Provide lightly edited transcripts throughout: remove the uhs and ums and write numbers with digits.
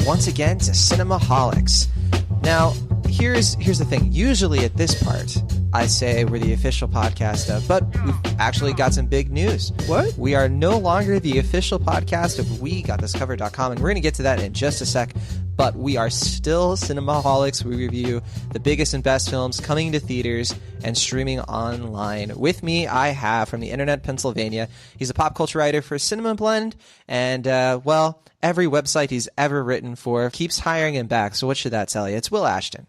once again to Cinemaholics. Now, here's the thing. Usually at this part, I say we're the official podcast of, but we've actually got some big news. What? We are no longer the official podcast of WeGotThisCovered.com, and we're going to get to that in just a sec. But we are still Cinemaholics. We review the biggest and best films coming to theaters and streaming online. With me, I have from the Internet, Pennsylvania. He's a pop culture writer for Cinema Blend, and every website he's ever written for keeps hiring him back. So what should that tell you? It's Will Ashton.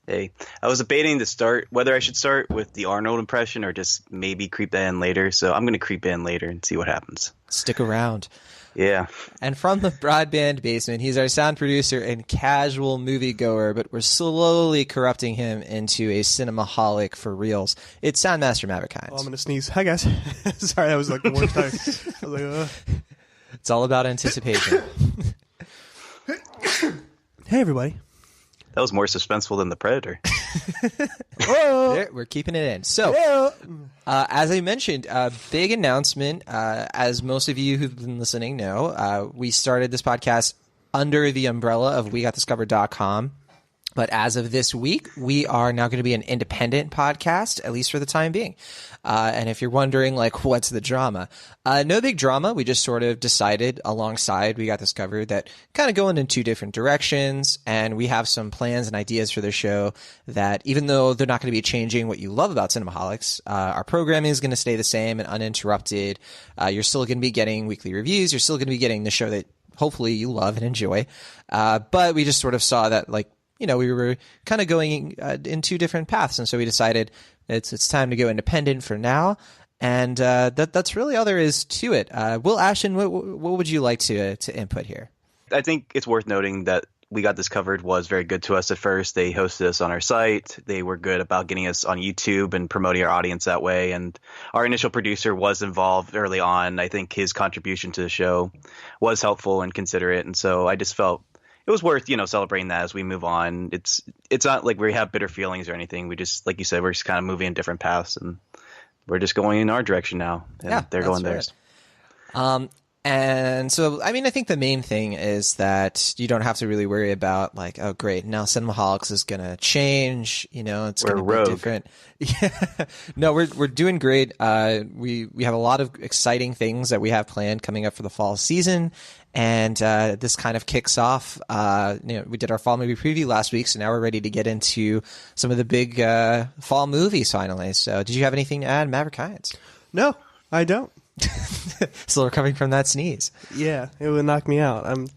Hey, I was debating to start whether I should start with the Arnold impression or just maybe creep in later. So I'm going to creep in later and see what happens. Stick around. Yeah. And from the broadband basement, he's our sound producer and casual moviegoer, but we're slowly corrupting him into a cinemaholic for reals. It's Soundmaster Maverick Hines. Oh, I'm going to sneeze. Hi, guys. Sorry, that was like the worst time. I was like, It's all about anticipation. Hey, everybody. That was more suspenseful than The Predator. There, we're keeping it in. So, as I mentioned, big announcement. As most of you who've been listening know, we started this podcast under the umbrella of WeGotThisCovered.com. But as of this week, we are now going to be an independent podcast, at least for the time being. And if you're wondering, like, what's the drama? No big drama. We just sort of decided alongside We Got This Covered that kind of going in two different directions. And we have some plans and ideas for the show that even though they're not going to be changing what you love about Cinemaholics, our programming is going to stay the same and uninterrupted. You're still going to be getting weekly reviews. You're still going to be getting the show that hopefully you love and enjoy. But we just sort of saw that, like, you know, we were kind of going in two different paths, and so we decided it's time to go independent for now, and that's really all there is to it. Will Ashton, what would you like to input here? I think it's worth noting that We Got This Covered was very good to us at first. They hosted us on our site. They were good about getting us on YouTube and promoting our audience that way, and our initial producer was involved early on. I think his contribution to the show was helpful and considerate, and so I just felt it was worth, celebrating that as we move on. It's not like we have bitter feelings or anything. We just, like you said, we're just kind of moving in different paths, and we're just going in our direction now. And yeah, they're going theirs. And so, I mean, I think the main thing is that you don't have to really worry about, like, oh, great, now Cinemaholics is going to change, it's going to be different. Yeah. No, we're doing great. We have a lot of exciting things that we have planned coming up for the fall season. And this kind of kicks off, we did our fall movie preview last week, so now we're ready to get into some of the big fall movies finally. So did you have anything to add, Maverick Hines? No, I don't. Still recovering from that sneeze. Yeah, it would knock me out. I'm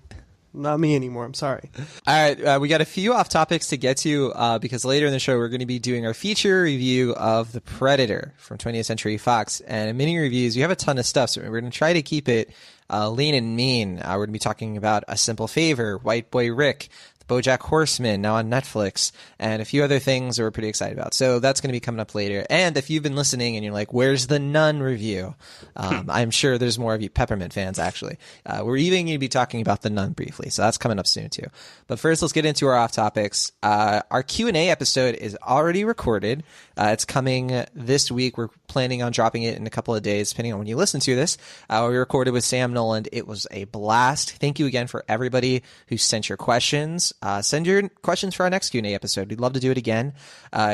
not me anymore. I'm sorry. All right, we got a few off topics to get to because later in the show we're going to be doing our feature review of The Predator from 20th Century Fox. And in mini reviews, we have a ton of stuff, so we're going to try to keep it lean and mean. We're going to be talking about A Simple Favor, White Boy Rick, Bojack Horseman, now on Netflix, and a few other things that we're pretty excited about. So that's going to be coming up later. And if you've been listening and you're like, where's the Nun review? I'm sure there's more of you Peppermint fans, actually. We're even going to be talking about the Nun briefly, so that's coming up soon, too. But first, let's get into our off topics. Our Q&A episode is already recorded. It's coming this week. We're planning on dropping it in a couple of days, depending on when you listen to this. We recorded with Sam Noland. It was a blast. Thank you again for everybody who sent your questions. Send your questions for our next Q&A episode. We'd love to do it again.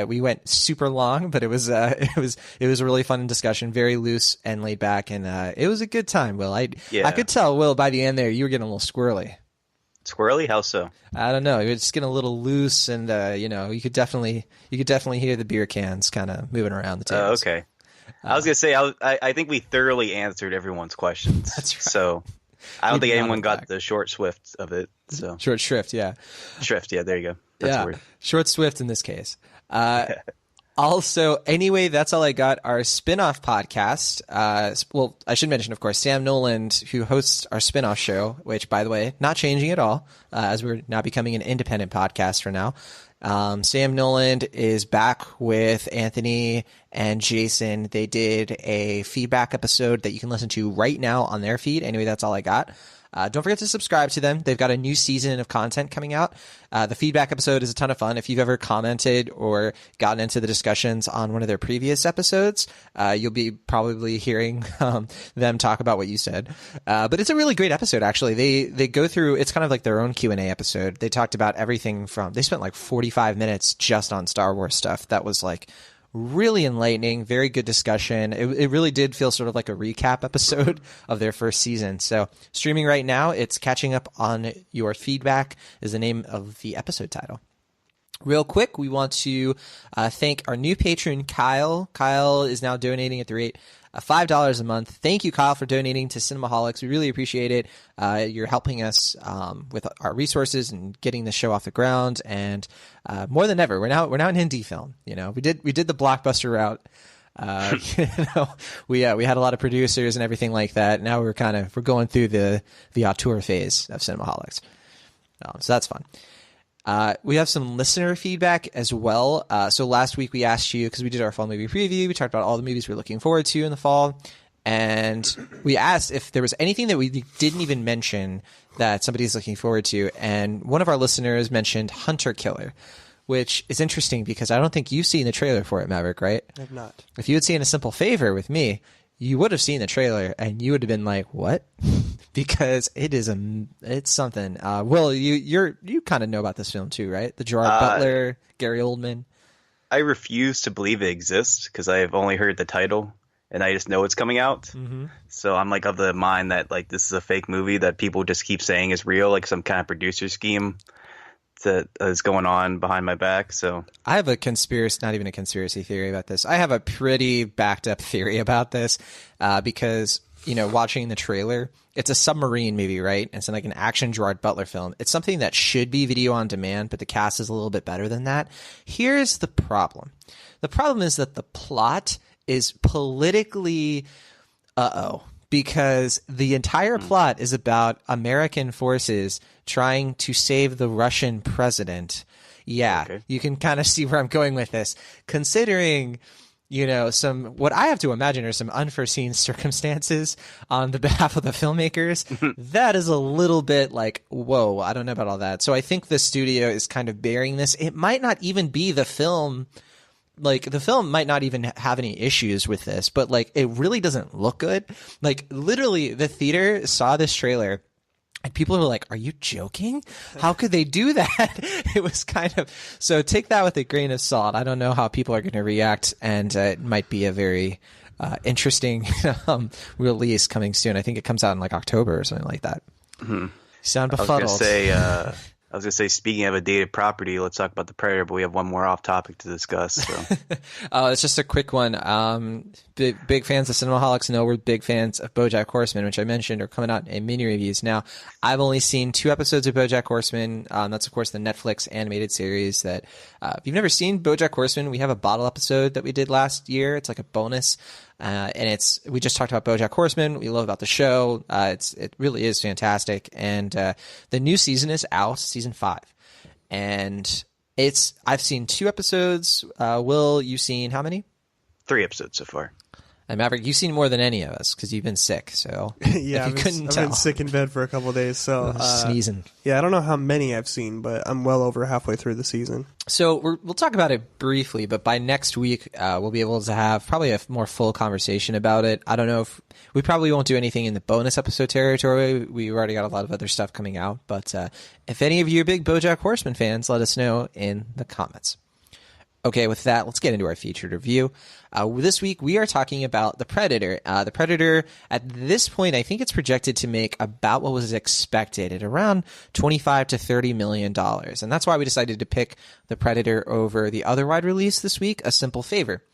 We went super long, but it was a really fun discussion, very loose and laid back, and it was a good time. Will, I could tell, Will, by the end there you were getting a little squirrely. Squirrely? How so? I don't know. You're just getting a little loose, and you could definitely hear the beer cans kind of moving around the table. Okay. I was gonna say I think we thoroughly answered everyone's questions. That's right. So I don't think anyone got the short swift of it. So short shrift, yeah. Shrift, yeah. There you go. That's the word. Short swift in this case. Also, anyway, that's all I got. Our spin-off podcast. Well, I should mention, of course, Sam Noland, who hosts our spin-off show, which, by the way, not changing at all, as we're now becoming an independent podcast for now. Sam Noland is back with Anthony and Jason. They did a feedback episode that you can listen to right now on their feed. Anyway, that's all I got. Don't forget to subscribe to them. They've got a new season of content coming out. The feedback episode is a ton of fun. If you've ever commented or gotten into the discussions on one of their previous episodes, you'll be probably hearing them talk about what you said. But it's a really great episode, actually. They go through, it's kind of like their own Q&A episode. They talked about everything from, they spent like 45 minutes just on Star Wars stuff. That was like really enlightening, very good discussion. It really did feel sort of like a recap episode of their first season. So streaming right now, it's Catching Up on Your Feedback is the name of the episode title. Real quick, we want to thank our new patron, Kyle. Kyle is now donating at the rate of $5 a month. Thank you, Kyle, for donating to Cinemaholics. We really appreciate it. You're helping us with our resources and getting the show off the ground. And more than ever, we're now an indie film. You know, we did the blockbuster route. We had a lot of producers and everything like that. Now we're going through the auteur phase of Cinemaholics. So that's fun. We have some listener feedback as well. So last week we asked you, because we did our fall movie preview, we talked about all the movies we're looking forward to in the fall, and we asked if there was anything that we didn't even mention that somebody's looking forward to, and one of our listeners mentioned Hunter Killer, which is interesting because I don't think you've seen the trailer for it, Maverick, right? I have not. If you had seen A Simple Favor with me, you would have seen the trailer and you would have been like, what? Because it's something. Will, you kind of know about this film too, right? The Gerard Butler, Gary Oldman. I refuse to believe it exists because I have only heard the title and I just know it's coming out. Mm-hmm. So I'm like of the mind that like this is a fake movie that people just keep saying is real, like some kind of producer scheme that is going on behind my back. So I have not even a conspiracy theory about this. I have a pretty backed up theory about this because, you know, watching the trailer, it's a submarine movie, right? It's like an action Gerard Butler film. It's something that should be video on demand, but the cast is a little bit better than that. Here's the problem. The problem is that the plot is politically because the entire plot is about American forces trying to save the Russian president. Yeah, okay. You can kind of see where I'm going with this. Considering, you know, what I have to imagine are some unforeseen circumstances on the behalf of the filmmakers, that is a little bit like, whoa, I don't know about all that. So I think the studio is kind of bearing this. It might not even be the film. Like, the film might not even have any issues with this, but, like, it really doesn't look good. Like, literally, the theater saw this trailer, and people are like, are you joking? How could they do that? It was kind of... So take that with a grain of salt. I don't know how people are going to react, and it might be a very interesting release coming soon. I think it comes out in, like, October or something like that. Mm-hmm. You sound befuddled. I was going to say, speaking of a dated property, let's talk about The Predator, but we have one more off topic to discuss. So. It's just a quick one. Big fans of Cinemaholics know we're big fans of Bojack Horseman, which I mentioned are coming out in mini reviews. Now, I've only seen 2 episodes of Bojack Horseman. That's, of course, the Netflix animated series that if you've never seen Bojack Horseman, we have a bottle episode that we did last year. It's like a bonus. And we just talked about Bojack Horseman. We love about the show. It really is fantastic. And the new season is out, season 5. And I've seen 2 episodes. Will, you've seen how many? 3 episodes so far. And Maverick, you've seen more than any of us because you've been sick. So yeah, I've been sick in bed for a couple of days. So sneezing. Yeah, I don't know how many I've seen, but I'm well over halfway through the season. So we'll talk about it briefly, but by next week we'll be able to have probably a more full conversation about it. I don't know if we probably won't do anything in the bonus episode territory. We've already got a lot of other stuff coming out. But if any of you are big Bojack Horseman fans, let us know in the comments. Okay, with that, let's get into our featured review. This week, we are talking about The Predator. The Predator, at this point, I think it's projected to make about what was expected at around $25 to $30 million. And that's why we decided to pick The Predator over the other wide release this week, A Simple Favor.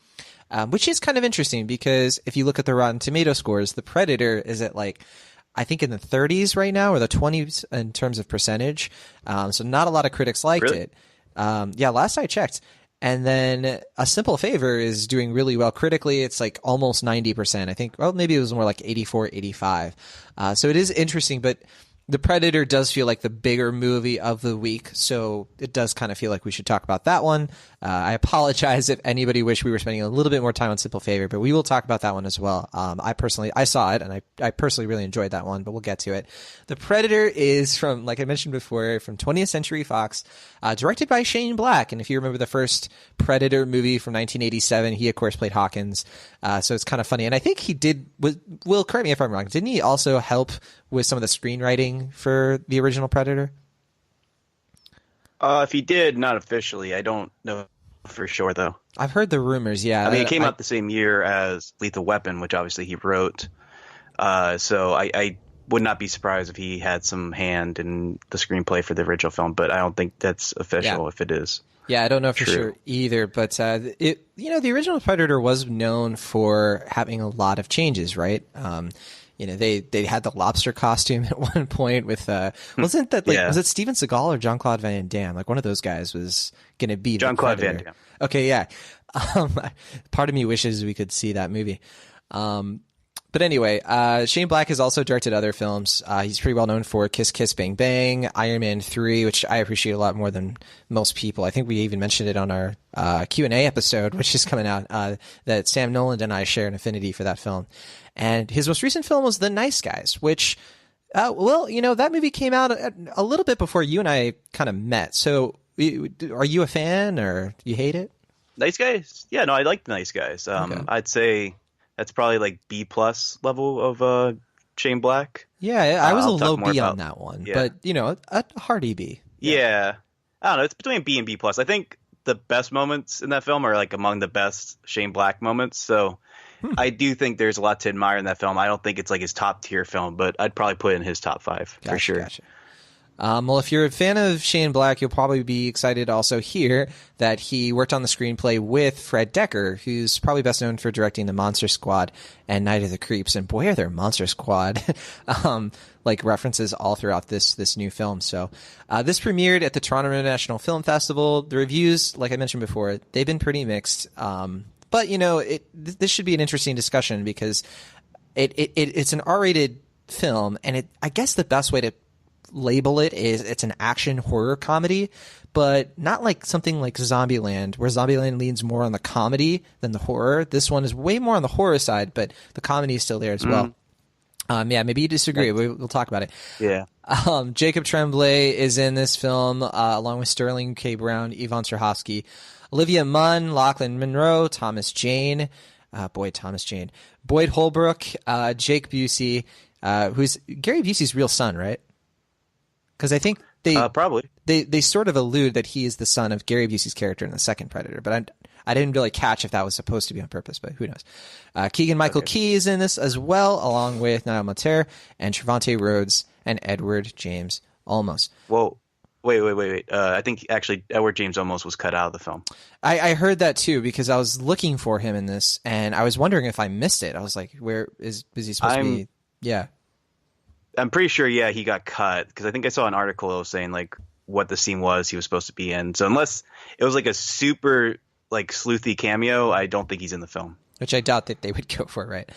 Which is kind of interesting because if you look at the Rotten Tomato scores, The Predator is at I think in the 30s right now, or the 20s in terms of percentage. So not a lot of critics liked it. Yeah, last I checked. And then A Simple Favor is doing really well critically. It's like almost 90%. I think, well, maybe it was more like 84, 85. So it is interesting, but The Predator does feel like the bigger movie of the week, so it does kind of feel like we should talk about that one. I apologize if anybody wished we were spending a little bit more time on Simple Favor, but we will talk about that one as well. I saw it, and I personally really enjoyed that one, but we'll get to it. The Predator is from, like I mentioned before, from 20th Century Fox, directed by Shane Black. And if you remember the first Predator movie from 1987, he, of course, played Hawkins. So it's kind of funny. And I think he Will, correct me if I'm wrong, didn't he also help with some of the screenwriting for the original Predator? If he did, not officially. I don't know for sure, though. I've heard the rumors, yeah. I mean, it came out the same year as Lethal Weapon, which obviously he wrote. So I would not be surprised if he had some hand in the screenplay for the original film, but I don't think that's official if it is. Yeah, I don't know for sure either, but the original Predator was known for having a lot of changes, right? They had the lobster costume at one point with wasn't that was it Steven Seagal or Jean-Claude Van Damme? Like one of those guys was going to be Jean-Claude Van Damme. Okay, yeah. Part of me wishes we could see that movie. But anyway, Shane Black has also directed other films. He's pretty well known for Kiss Kiss Bang Bang, Iron Man 3, which I appreciate a lot more than most people. I think we even mentioned it on our Q&A episode, which is coming out, that Sam Nolan and I share an affinity for that film. And his most recent film was The Nice Guys, which, that movie came out a little bit before you and I kind of met. So are you a fan or you hate it? Nice Guys? Yeah, no, I like The Nice Guys. Okay. I'd say that's probably like B+ level of Shane Black. Yeah, I was a low B on that one, but a hearty B. Yeah. I don't know. It's between B and B+. I think the best moments in that film are like among the best Shane Black moments. So I do think there's a lot to admire in that film. I don't think it's like his top tier film, but I'd probably put it in his top 5 for sure. Gotcha. Well, if you're a fan of Shane Black, you'll probably be excited to also hear that he worked on the screenplay with Fred Dekker, who's probably best known for directing The Monster Squad and Night of the Creeps. And boy, are there Monster Squad references all throughout this new film. So this premiered at the Toronto International Film Festival. The reviews, like I mentioned before, they've been pretty mixed. But this should be an interesting discussion because it's an R-rated film, and I guess the best way to label it is it's an action horror comedy, but not like something like Zombieland, where Zombieland leans more on the comedy than the horror. This one is way more on the horror side, but the comedy is still there as well. Maybe you disagree. We'll talk about it. Yeah. Jacob Tremblay is in this film, along with Sterling K. Brown, Yvonne Strahovski, Olivia Munn, Lachlan Monroe, Thomas Jane, Boyd Holbrook, Jake Busey, who's Gary Busey's real son, right? Because I think probably they sort of allude that he is the son of Gary Busey's character in the second Predator, but I didn't really catch if that was supposed to be on purpose, but who knows. Keegan-Michael Key is in this as well, along with Niall Mater and Trevante Rhodes and Edward James Olmos. Whoa. Wait. I think actually Edward James Olmos was cut out of the film. I heard that too, because I was looking for him in this, and I was wondering if I missed it. I was like, where is he supposed to be? Yeah. I'm pretty sure, he got cut, because I think I saw an article saying like what the scene was he was supposed to be in. So unless it was like a super like sleuthy cameo, I don't think he's in the film. Which I doubt that they would go for, right?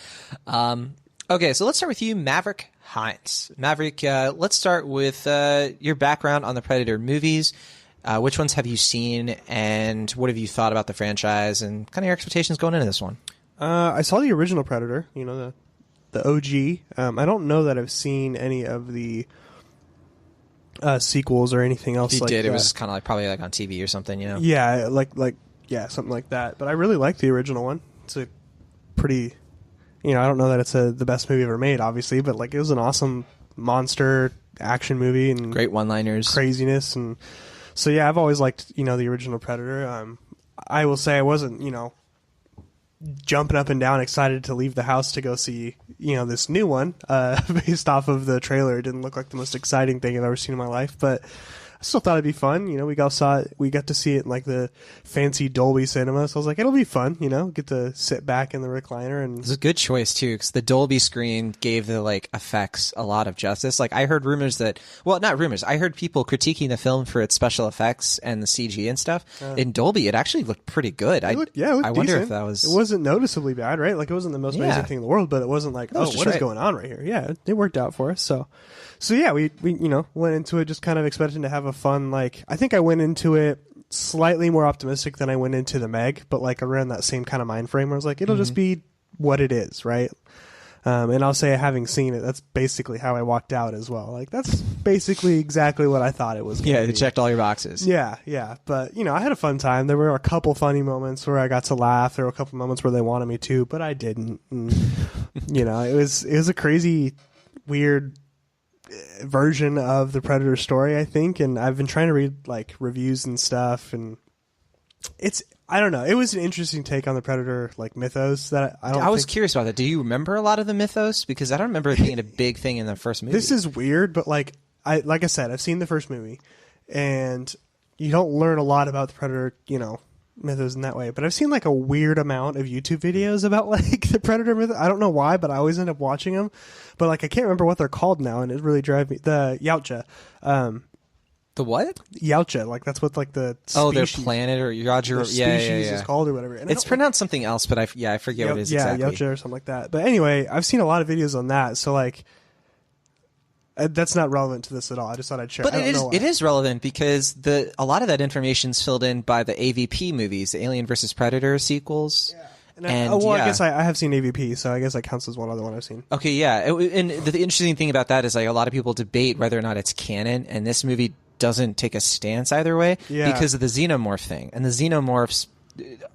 Okay, so let's start with you, Maverick Hines. Maverick, let's start with your background on the Predator movies. Which ones have you seen, and what have you thought about the franchise, and kind of your expectations going into this one? I saw the original Predator, the OG. I don't know that I've seen any of the sequels or anything else. If you like did, that. It was kind of like probably like on TV or something, Yeah, something like that. But I really like the original one. It's a pretty, I don't know that it's the best movie ever made, obviously, but like it was an awesome monster action movie and great one-liners, craziness, and so yeah, I've always liked the original Predator. I will say I wasn't jumping up and down excited to leave the house to go see this new one based off of the trailer. It didn't look like the most exciting thing I've ever seen in my life, but still thought it'd be fun. You know, we got to see it in like the fancy Dolby cinema. So I was like, it'll be fun. You know, get to sit back in the recliner and. It's a good choice too, because the Dolby screen gave the like effects a lot of justice. Like I heard rumors that, well, not rumors. I heard people critiquing the film for its special effects and the CG and stuff. In Dolby, it actually looked pretty good. It looked I wonder decent. If that was. It wasn't noticeably bad, right? Like it wasn't the most amazing thing in the world, but it wasn't like, what is going on right here? Yeah, it worked out for us. So yeah, we you know went into it just kind of expecting to have a fun. Like I think I went into it slightly more optimistic than I went into the Meg, but like around that same kind of mind frame where I was like, it'll just be what it is, right? And I'll say, having seen it, that's basically how I walked out as well. Like that's basically exactly what I thought it was. Yeah, it checked all your boxes. Yeah. But you know, I had a fun time. There were a couple funny moments where I got to laugh. There were a couple moments where they wanted me to, but I didn't. And, you know, it was a crazy, weird version of the Predator story, I think. And I've been trying to read like reviews and stuff, and I don't know. It was an interesting take on the Predator like mythos that I was curious about that. Do you remember a lot of the mythos? Because I don't remember it being a big thing in the first movie. This is weird, but like I said, I've seen the first movie, and you don't learn a lot about the Predator, you know, mythos in that way. But I've seen like a weird amount of YouTube videos about like the Predator myth. I don't know why, but I always end up watching them. But like I can't remember what they're called now, and it really drives me. The Yautja. The what? Yautja, like that's what like the their planet or Yautja species is called or whatever. And it's pronounced something else, but I forget what it is exactly. Yeah, Yautja or something like that. But anyway, I've seen a lot of videos on that, so like that's not relevant to this at all. I just thought I'd share. But it is relevant because a lot of that information is filled in by the AVP movies, the Alien vs Predator sequels. Yeah. I guess I have seen AVP, so I guess that counts as one other one I've seen. Okay, yeah. And the interesting thing about that is like a lot of people debate whether or not it's canon, and this movie doesn't take a stance either way because of the xenomorph thing. And the xenomorphs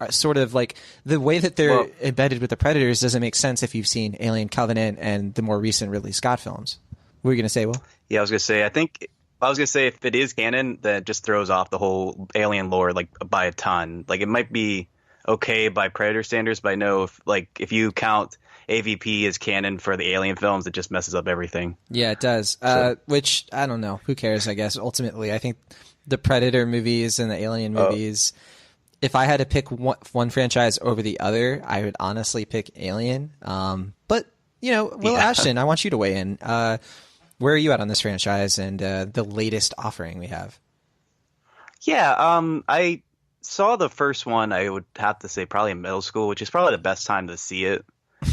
are sort of like the way that they're embedded with the Predators doesn't make sense if you've seen Alien Covenant and the more recent Ridley Scott films. What were you going to say, Will? Yeah, I was going to say, if it is canon, then it just throws off the whole Alien lore like by a ton. Like it might be okay by Predator standards, but I know if you count AVP as canon for the Alien films, it just messes up everything. Yeah, it does. Which I don't know. Who cares? I guess ultimately, I think the Predator movies and the Alien movies. If I had to pick one franchise over the other, I would honestly pick Alien. But you know, Will Ashton, I want you to weigh in. Where are you at on this franchise and the latest offering we have? Yeah, I saw the first one. I would have to say probably in middle school, which is probably the best time to see it.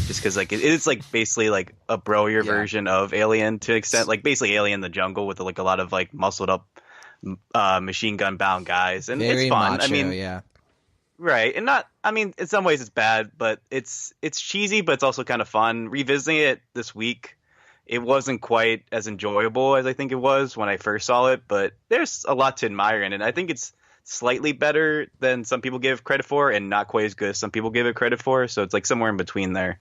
Just because like it is like basically like a broier version of Alien to an extent, like basically Alien in the jungle with like a lot of like muscled up machine gun bound guys, and very it's fun. Macho, I mean, yeah, right, and not. I mean, in some ways it's bad, but it's cheesy, but it's also kind of fun. Revisiting it this week, it wasn't quite as enjoyable as I think it was when I first saw it, but there's a lot to admire in it. I think it's slightly better than some people give credit for and not quite as good as some people give it credit for. So it's like somewhere in between there.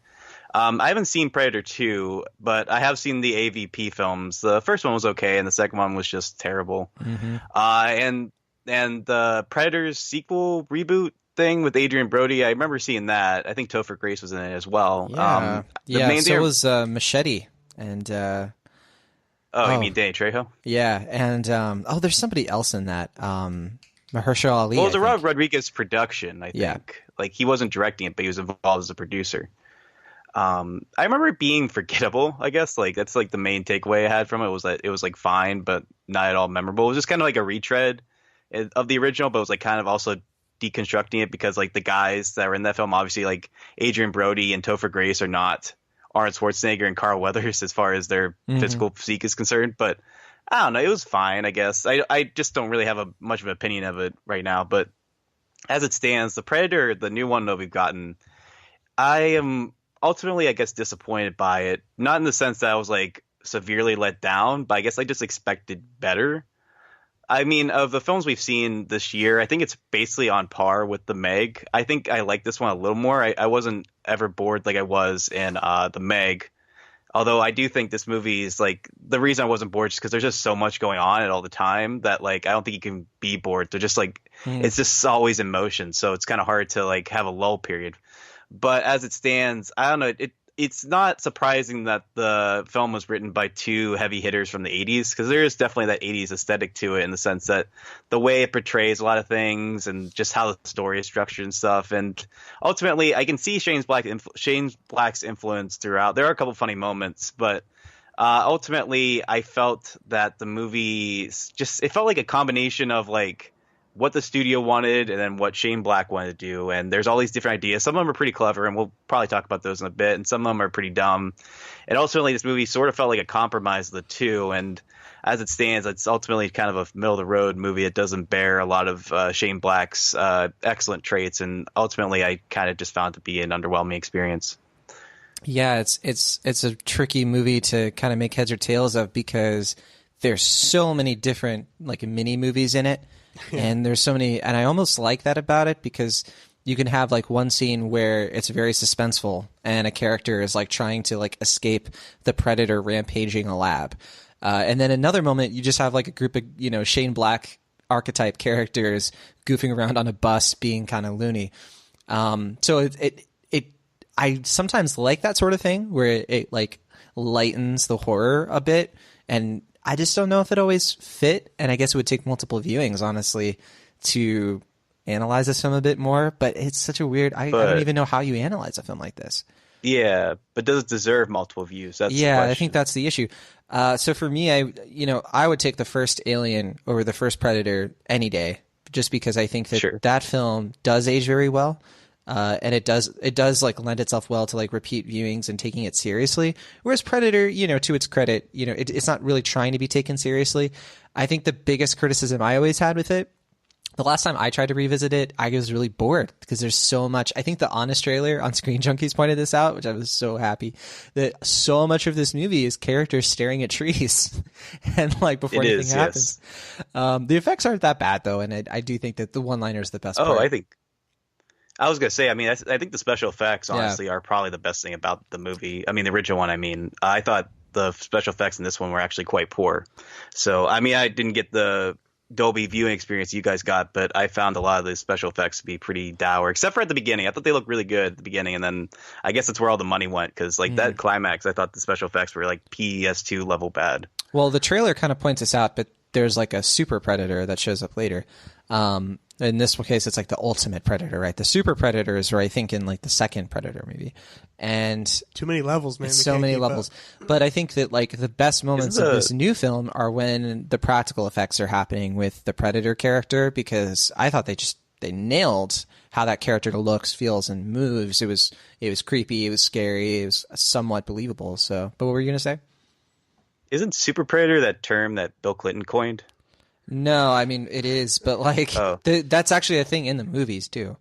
I haven't seen Predator 2, but I have seen the AVP films. The first one was okay, and the second one was just terrible. Mm-hmm. And the Predators sequel reboot thing with Adrian Brody, I remember seeing that. I think Topher Grace was in it as well. Yeah, so was Machete. And you mean Danny Trejo? Yeah, and there's somebody else in that. Mahershala Ali. Well, it was a Rob Rodriguez production, I think. Yeah. Like he wasn't directing it, but he was involved as a producer. I remember it being forgettable, I guess. Like that's like the main takeaway I had from it was that it was like fine, but not at all memorable. It was just kind of like a retread of the original, but it was like kind of also deconstructing it because like the guys that were in that film, obviously like Adrian Brody and Topher Grace are not Arnold Schwarzenegger and Carl Weathers as far as their physical physique is concerned, but I don't know. It was fine, I guess. I just don't really have much of an opinion of it right now. But as it stands, the Predator, the new one that we've gotten, I am ultimately, I guess, disappointed by it. Not in the sense that I was like severely let down, but I guess I just expected better. I mean, of the films we've seen this year, I think it's basically on par with the Meg. I think I like this one a little more. I wasn't ever bored like I was in the Meg. Although I do think this movie is like the reason I wasn't bored is because there's just so much going on at all the time that like I don't think you can be bored. They're just like it's just always in motion, so it's kind of hard to like have a lull period. But as it stands, I don't know. it's not surprising that the film was written by two heavy hitters from the 80s, because there is definitely that 80s aesthetic to it, in the sense that the way it portrays a lot of things and just how the story is structured and stuff. And ultimately, I can see Shane Black's influence throughout. There are a couple funny moments, but ultimately, I felt that the movie it felt like a combination of like what the studio wanted and then what Shane Black wanted to do. And there's all these different ideas. Some of them are pretty clever, and we'll probably talk about those in a bit. And some of them are pretty dumb. And ultimately, this movie sort of felt like a compromise of the two. And as it stands, it's ultimately kind of a middle of the road movie. It doesn't bear a lot of Shane Black's excellent traits. And ultimately, I kind of just found it to be an underwhelming experience. Yeah, it's a tricky movie to kind of make heads or tails of, because there's so many different like mini movies in it. And there's so many, and I almost like that about it, because you can have like one scene where it's very suspenseful and a character is like trying to like escape the predator rampaging a lab. And then another moment you just have like a group of, Shane Black archetype characters goofing around on a bus being kind of loony. So I sometimes like that sort of thing where it like lightens the horror a bit, and I just don't know if it always fit, and I guess it would take multiple viewings, honestly, to analyze this film a bit more. But it's such a weird. I don't even know how you analyze a film like this. Yeah, but does it deserve multiple views? That's yeah, I think that's the issue. So for me, I would take the first Alien over the first Predator any day, just because I think that that film does age very well. And it does like lend itself well to like repeat viewings and taking it seriously. Whereas Predator, to its credit, it's not really trying to be taken seriously. I think the biggest criticism I always had with it, the last time I tried to revisit it, I was really bored because there's so much. I think the Honest trailer on Screen Junkies pointed this out, which I was so happy, that so much of this movie is characters staring at trees and like before anything happens. Yes. The effects aren't that bad though, and I do think that the one-liner is the best part. I was going to say, I think the special effects, honestly, are probably the best thing about the movie. I mean, the original one, I thought the special effects in this one were actually quite poor. So, I didn't get the Dolby viewing experience you guys got, but I found a lot of the special effects to be pretty dour, except for at the beginning. I thought they looked really good at the beginning, and then I guess that's where all the money went, because like that climax, I thought the special effects were like PS2 level bad. Well, the trailer kind of points us out, but there's like a super predator that shows up later. In this case, it's like the ultimate predator, right? The super predators are, I think, in like the second Predator movie, and too many levels, man. So many levels. But I think that like the best moments of this new film are when the practical effects are happening with the Predator character, because I thought they nailed how that character looks, feels, and moves. It was creepy, it was scary, it was somewhat believable. So, but what were you gonna say? Isn't super predator that term that Bill Clinton coined? No, it is, but like that's actually a thing in the movies too.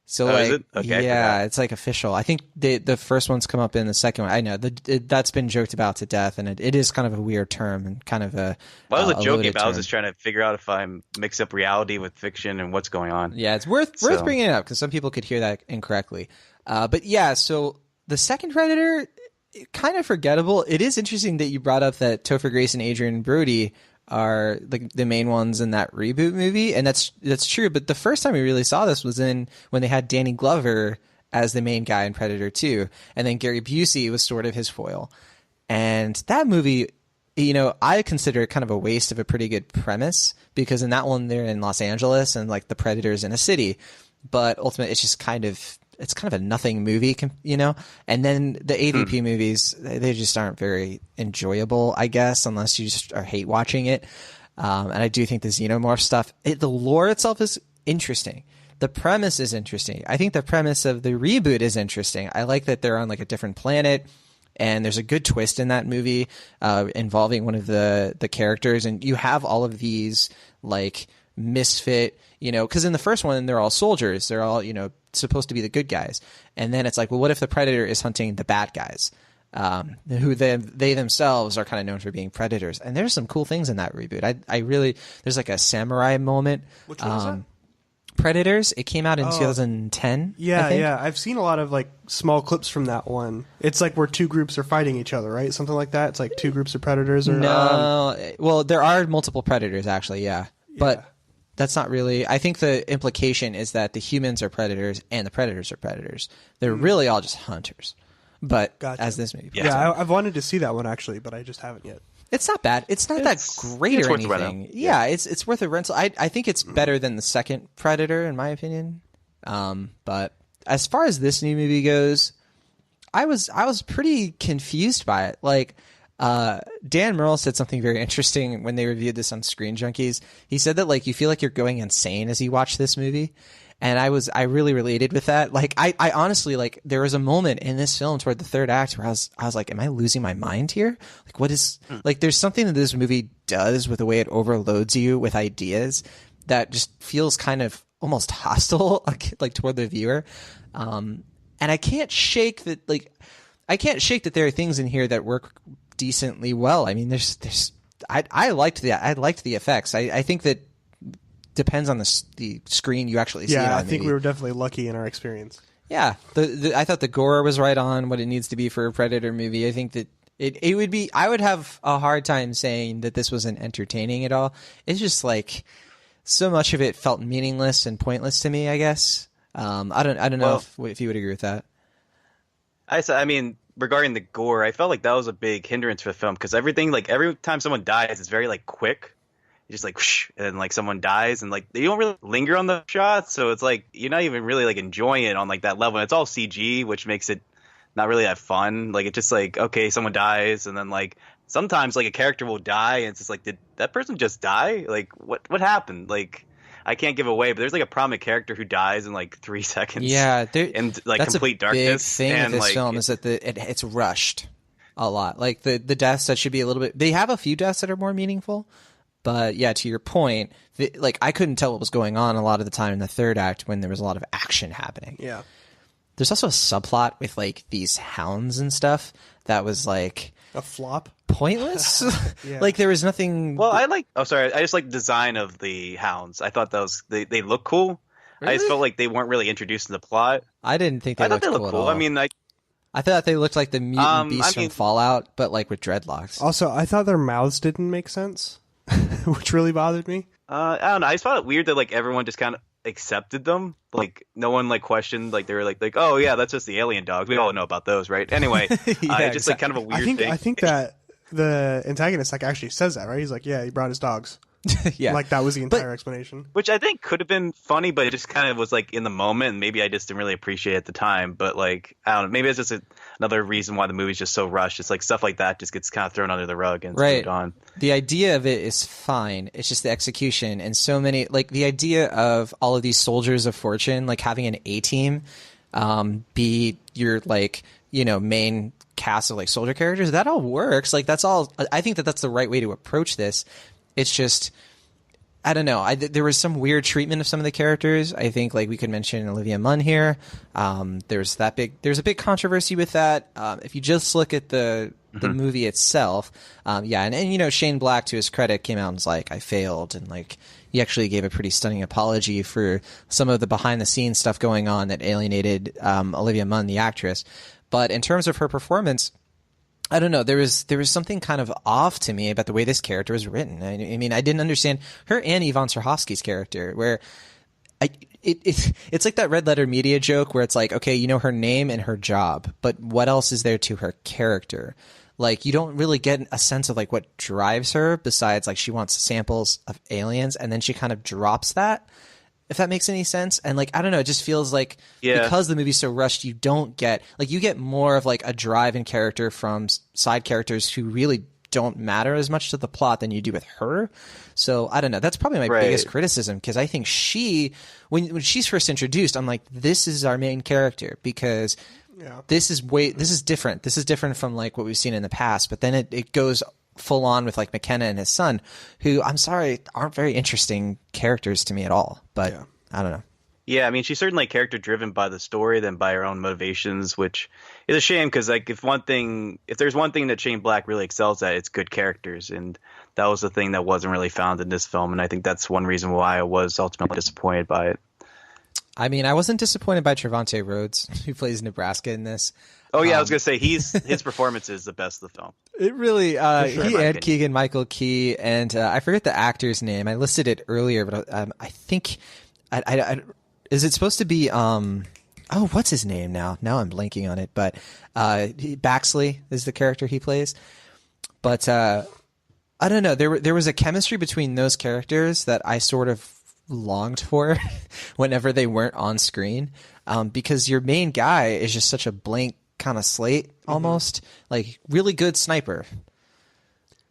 So is it? Okay, yeah, it's like official. I think the first one's come up in the second one. I know that's been joked about to death, and it is kind of a weird term and kind of a. Well, I wasn't joking about. I was just trying to figure out if I'm mix up reality with fiction and what's going on. Yeah, it's worth bringing it up because some people could hear that incorrectly. But yeah, so the second Predator, kind of forgettable. It is interesting that you brought up that Topher Grace and Adrian Brody are the main ones in that reboot movie, and that's true. But the first time we really saw this was when they had Danny Glover as the main guy in Predator 2, and then Gary Busey was sort of his foil. And that movie, I consider it kind of a waste of a pretty good premise, because in that one they're in Los Angeles and like the Predator's in a city, but ultimately it's just kind of a nothing movie, and then the AVP movies, they just aren't very enjoyable, I guess, unless you just hate watching it. And I do think the xenomorph stuff, the lore itself is interesting. The premise is interesting. I think the premise of the reboot is interesting. I like that they're on like a different planet, and there's a good twist in that movie involving one of the characters, and you have all of these like misfit, because in the first one they're all soldiers, they're all supposed to be the good guys, and then it's like, well, what if the Predator is hunting the bad guys, who they themselves are kind of known for being predators? And there's some cool things in that reboot. I really, there's like a samurai moment. Which one was that? Predators. It came out in 2010. Yeah. I've seen a lot of like small clips from that one. It's like where two groups are fighting each other, right? Something like that. It's like two groups of predators. Or well, there are multiple predators actually. Yeah. But that's not really. I think the implication is that the humans are predators and the predators are predators. They're really all just hunters. but Gotcha. as this movie. Yeah, I've wanted to see that one actually, but I just haven't yet. It's not bad. It's not that great or anything. Yeah, it's worth a rental. I think it's better than the second Predator, in my opinion. But as far as this new movie goes, I was pretty confused by it. Like, Dan Merle said something very interesting when they reviewed this on Screen Junkies. He said that like you feel like you're going insane as you watch this movie. And I really related with that. Like, I honestly, like, there was a moment in this film toward the third act where I was like, am I losing my mind here? Like, what is, like, there's something that this movie does with the way it overloads you with ideas that just feels kind of almost hostile, like toward the viewer. And I can't shake that, that there are things in here that work decently well. I mean, I liked the effects. I think that depends on the screen you actually see. Yeah, I think we were definitely lucky in our experience. Yeah, I thought the gore was right on what it needs to be for a Predator movie. I think that it would be. I would have a hard time saying that this wasn't entertaining at all. It's just like so much of it felt meaningless and pointless to me, I guess. I don't know if you would agree with that. I mean, regarding the gore, I felt like that was a big hindrance for the film because everything, like every time someone dies, it's very like quick. Just like whoosh, and then like someone dies and like you don't really linger on the shots, so it's like you're not even really like enjoying it on like that level. And it's all CG, which makes it not really that fun. Like it's just like, okay, someone dies, and then like sometimes like a character will die and it's just like, did that person just die? Like what happened? Like I can't give away, but there's like a prominent character who dies in like 3 seconds. Yeah, and like that's complete a darkness. Big thing and with this like, film is that it's rushed a lot. Like the deaths that should be a little bit. They have a few deaths that are more meaningful. But yeah, to your point, like I couldn't tell what was going on a lot of the time in the third act when there was a lot of action happening. Yeah. There's also a subplot with like these hounds and stuff that was like a flop, pointless. Yeah. Like there was nothing. Well, I just like design of the hounds. I thought that was they look cool. Really? I just felt like they weren't really introduced in the plot. I didn't think they looked cool at all. I mean, I thought they looked like the mutant beasts from Fallout, but like with dreadlocks. Also, I thought their mouths didn't make sense. Which really bothered me. I don't know. I just found it weird that like everyone just kind of accepted them. Like no one like questioned. Like they were like, oh yeah, that's just the alien dogs. We all know about those, right? Anyway, yeah, just like kind of a weird thing. I think that the antagonist like actually says that, right? He's like, yeah, he brought his dogs. Yeah, like that was the entire explanation. Which I think could have been funny, but it just kind of was like in the moment, and maybe I just didn't really appreciate it at the time. But like I don't know, maybe it's just another reason why the movie's just so rushed. It's like stuff like that just gets kind of thrown under the rug and it's gone. The idea of it is fine. It's just the execution and so many like the idea of all of these soldiers of fortune, like having an A team, be your like main cast of like soldier characters. That all works. Like that's all. I think that's the right way to approach this. It's just, I don't know. There was some weird treatment of some of the characters. I think like we could mention Olivia Munn here. There's a big controversy with that. If you just look at the movie itself, and Shane Black, to his credit, came out and was like, I failed, and like he actually gave a pretty stunning apology for some of the behind the scenes stuff going on that alienated Olivia Munn, the actress. But in terms of her performance, I don't know. There was something kind of off to me about the way this character was written. I mean, I didn't understand her and Yvonne Strahovski's character, where it's like that Red Letter Media joke where it's like, okay, you know her name and her job, but what else is there to her character? Like, you don't really get a sense of like what drives her besides like she wants samples of aliens, and then she kind of drops that. If that makes any sense. And like, I don't know, it just feels like because the movie's so rushed, you get more of like a drive in character from side characters who really don't matter as much to the plot than you do with her. So I don't know. That's probably my biggest criticism, because I think when she's first introduced, I'm like, this is our main character, because this is different. This is different from like what we've seen in the past. But then it goes full on with like McKenna and his son, who, I'm sorry, aren't very interesting characters to me at all. But I don't know. Yeah, I mean, she's certainly character driven by the story than by her own motivations, which is a shame, because like if there's one thing that Shane Black really excels at, it's good characters, and that was the thing that wasn't really found in this film, and I think that's one reason why I was ultimately disappointed by it. I mean, I wasn't disappointed by Trevante Rhodes, who plays Nebraska in this. Oh yeah, I was gonna say his performance is the best of the film. It really, he and Keegan-Michael Key, and I forget the actor's name. I listed it earlier, but I think, is it supposed to be oh, what's his name now? Now I'm blanking on it, but Baxley is the character he plays. But I don't know. There was a chemistry between those characters that I sort of longed for whenever they weren't on screen, because your main guy is just such a blank kind of slate, almost like really good sniper.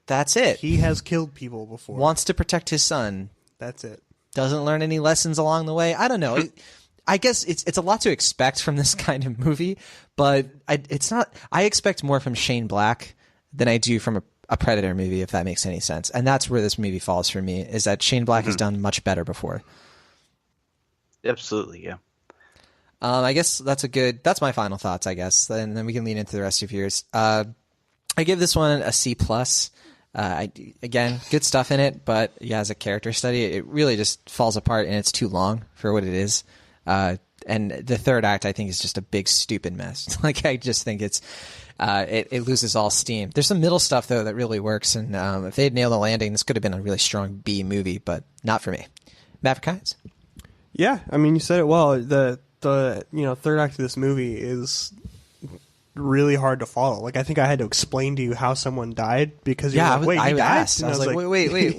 That's it. He has killed people before. Wants to protect his son. That's it. Doesn't learn any lessons along the way. I don't know. I guess it's a lot to expect from this kind of movie, but it's not. I expect more from Shane Black than I do from a Predator movie, if that makes any sense. And that's where this movie falls for me, is that Shane Black has done much better before. Absolutely, yeah. I guess that's my final thoughts, I guess. And then we can lean into the rest of yours. I give this one a C+. Again, good stuff in it, but yeah, as a character study, it really just falls apart and it's too long for what it is. And the third act, I think, is just a big stupid mess. Like, I just think it loses all steam. There's some middle stuff though that really works, and if they had nailed the landing, this could have been a really strong B movie, but not for me. Maverick Hines? Yeah, I mean, you said it well. The third act of this movie is really hard to follow. Like, I think I had to explain to you how someone died, because you're like, wait, he died? Asked. I was like, wait.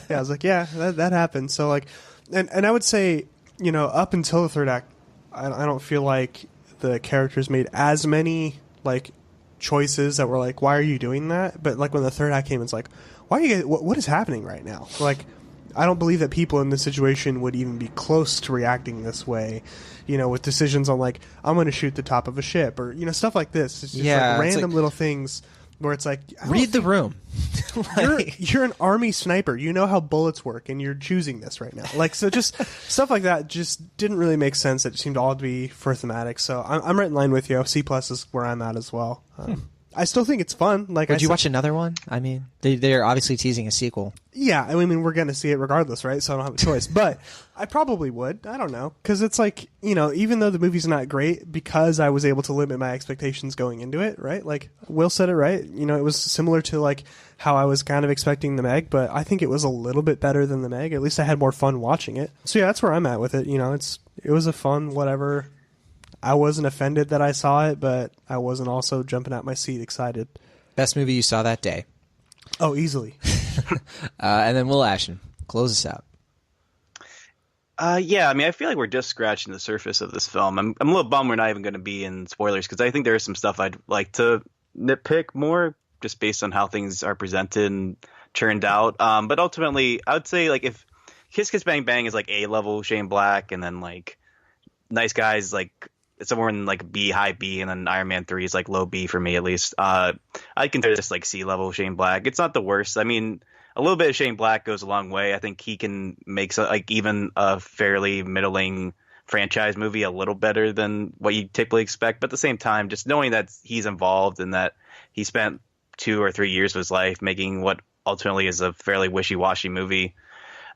Yeah, I was like, yeah, that happened. So like, and I would say, up until the third act, I don't feel like the characters made as many like choices that were like, why are you doing that? But like when the third act came, it's like, why are you guys, what is happening right now? Like, I don't believe that people in this situation would even be close to reacting this way, with decisions on like, I'm going to shoot the top of a ship, or stuff like this. It's just like random little things where it's like, read the room. You're an army sniper. You know how bullets work, and you're choosing this right now. Like, so just stuff like that just didn't really make sense. It seemed all to be for thematic. So I'm right in line with you. C+ is where I'm at as well. I still think it's fun. Like, would you watch another one? I mean, they're obviously teasing a sequel. Yeah, I mean, we're going to see it regardless, right? So I don't have a choice. But I probably would. I don't know. Because it's like, even though the movie's not great, because I was able to limit my expectations going into it, right? Like, Will said it right. It was similar to like how I was kind of expecting The Meg, but I think it was a little bit better than The Meg. At least I had more fun watching it. So yeah, that's where I'm at with it. It was a fun whatever. I wasn't offended that I saw it, but I wasn't also jumping out my seat excited. Best movie you saw that day? Oh, easily. And then Will Ashton, close us out. Yeah, I mean, I feel like we're just scratching the surface of this film. I'm a little bummed we're not even going to be in spoilers, because I think there is some stuff I'd like to nitpick more, just based on how things are presented and turned out. But ultimately, I would say, like, if Kiss Kiss Bang Bang is like A-level Shane Black, and then like Nice Guys like somewhere in like B, high B, and then Iron Man 3 is like low B for me, at least. I consider this like C-level Shane Black. It's not the worst. I mean, a little bit of Shane Black goes a long way. I think he can make like even a fairly middling franchise movie a little better than what you typically expect. But at the same time, just knowing that he's involved and that he spent 2 or 3 years of his life making what ultimately is a fairly wishy-washy movie,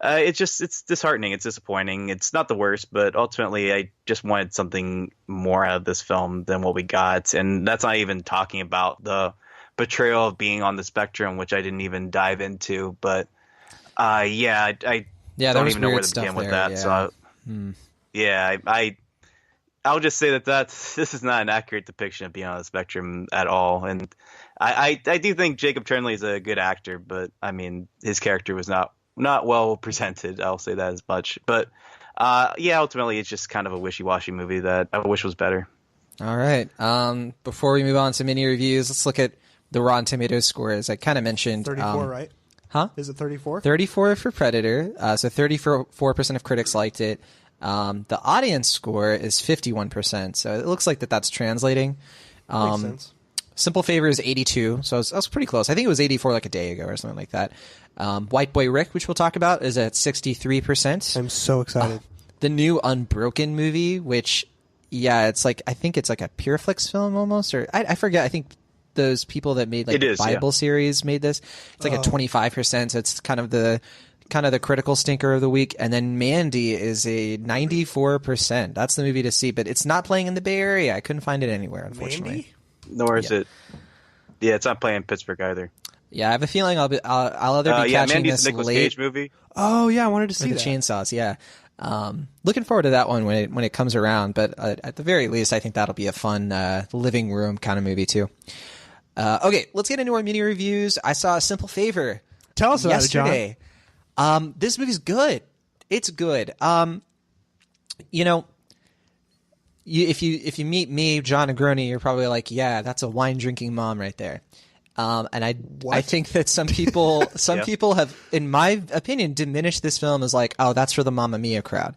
it's disheartening. It's disappointing. It's not the worst, but ultimately I just wanted something more out of this film than what we got. And that's not even talking about the betrayal of being on the spectrum, which I didn't even dive into. But I don't even know where to begin with that. Yeah. So I'll just say this is not an accurate depiction of being on the spectrum at all. And I do think Jacob Tremblay is a good actor, but I mean, his character was not well presented. I'll say that as much. But ultimately it's just kind of a wishy-washy movie that I wish was better. All right. Before we move on to mini reviews, let's look at the Rotten Tomatoes scores. I kind of mentioned 34, right? Huh? Is it 34? 34 for Predator. So 34% of critics liked it. The audience score is 51%. So it looks like that's translating. Makes sense. Simple Favor is 82, so I was pretty close. I think it was 84 like a day ago or something like that. White Boy Rick, which we'll talk about, is at 63%. I'm so excited. The new Unbroken movie, which, it's like, I think it's like a Pureflix film almost, or I forget. I think those people that made like the Bible series made this. It's like a 25%, so it's kind of the critical stinker of the week. And then Mandy is a 94%. That's the movie to see, but it's not playing in the Bay Area. I couldn't find it anywhere, unfortunately. Mandy? Nor is it. Yeah, it's not playing in Pittsburgh either. Yeah, I have a feeling I'll either be catching Mandy's this a Nicolas late. Cage movie. Oh yeah, I wanted to see the that. chainsaws. Yeah, Looking forward to that one when it comes around. But at the very least, I think that'll be a fun living room kind of movie too. Okay, let's get into our mini reviews. I saw A Simple Favor. Tell us about yesterday. it, John. This movie's good. It's good. If you meet me, John Negroni, you're probably like, yeah, that's a wine drinking mom right there. And I think that some people people have, in my opinion, diminished this film as like, oh, that's for the Mamma Mia crowd.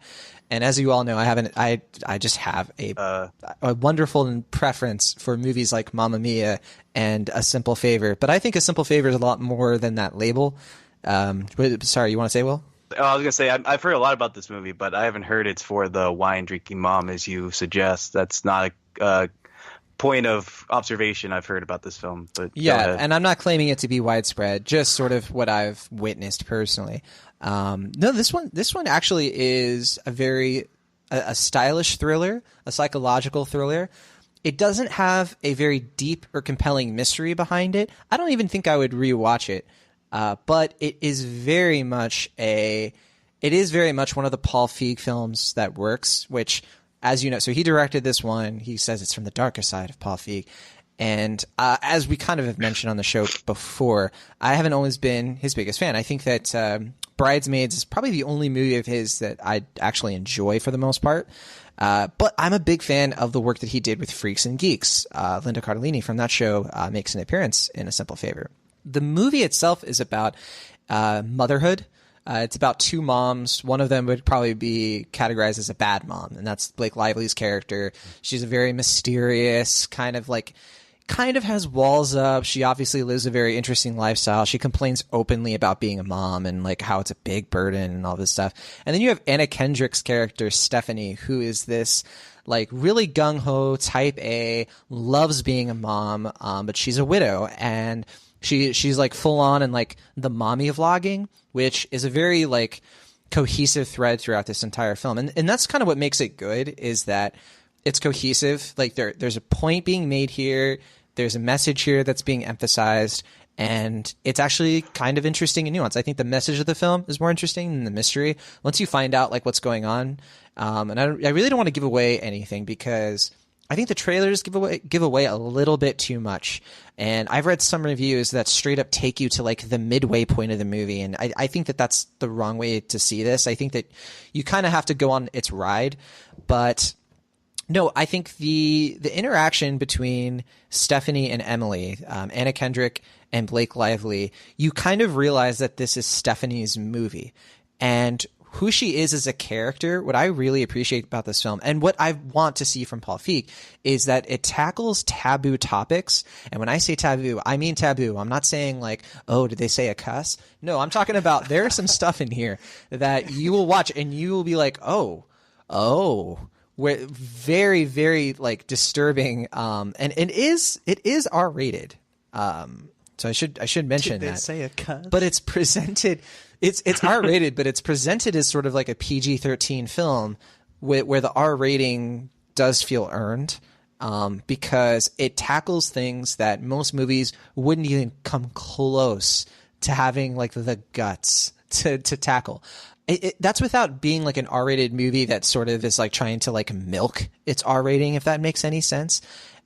And as you all know, I just have a wonderful preference for movies like Mamma Mia and A Simple Favor. But I think A Simple Favor is a lot more than that label. Sorry, you want to say, Will? Oh, I was gonna say I've heard a lot about this movie, but I haven't heard it's for the wine drinking mom, as you suggest. That's not a point of observation I've heard about this film. But yeah, and I'm not claiming it to be widespread, just sort of what I've witnessed personally. No, this one actually is a stylish thriller, a psychological thriller. It doesn't have a very deep or compelling mystery behind it. I don't even think I would rewatch it. But it is very much one of the Paul Feig films that works, which, as you know, so he directed this one. He says it's from the darker side of Paul Feig. And as we kind of have mentioned on the show before, I haven't always been his biggest fan. I think that Bridesmaids is probably the only movie of his that I actually enjoy for the most part. But I'm a big fan of the work that he did with Freaks and Geeks. Linda Cardellini from that show makes an appearance in A Simple Favor. The movie itself is about motherhood. It's about two moms. One of them would probably be categorized as a bad mom, and that's Blake Lively's character. She's a very mysterious, kind of has walls up. She obviously lives a very interesting lifestyle. She complains openly about being a mom and like how it's a big burden and all this stuff. And then you have Anna Kendrick's character, Stephanie, who is this like really gung-ho, type A, loves being a mom, but she's a widow, and she's like full on and like the mommy vlogging, which is a very like cohesive thread throughout this entire film. And that's kind of what makes it good, is that it's cohesive. Like there's a point being made here. There's a message here that's being emphasized, and it's actually kind of interesting and nuanced. I think the message of the film is more interesting than the mystery once you find out like what's going on. And I really don't want to give away anything, because I think the trailers give away a little bit too much. And I've read some reviews that straight up take you to like the midway point of the movie. And I think that that's the wrong way to see this. I think that you kind of have to go on its ride. But no, I think the interaction between Stephanie and Emily, Anna Kendrick and Blake Lively, you kind of realize that this is Stephanie's movie. And who she is as a character, what I really appreciate about this film, and what I want to see from Paul Feig, is that it tackles taboo topics. And when I say taboo, I mean taboo. I'm not saying like, oh, did they say a cuss? No, I'm talking about there's some stuff in here that you will watch and you will be like, oh, where very, very like disturbing. And it is R-rated. So I should mention Did they that. say a cuss? But it's presented. It's R-rated, but it's presented as sort of like a PG-13 film where the R rating does feel earned, because it tackles things that most movies wouldn't even come close to having like the guts to tackle. That's without being like an R-rated movie that sort of is like trying to like milk its R rating, if that makes any sense.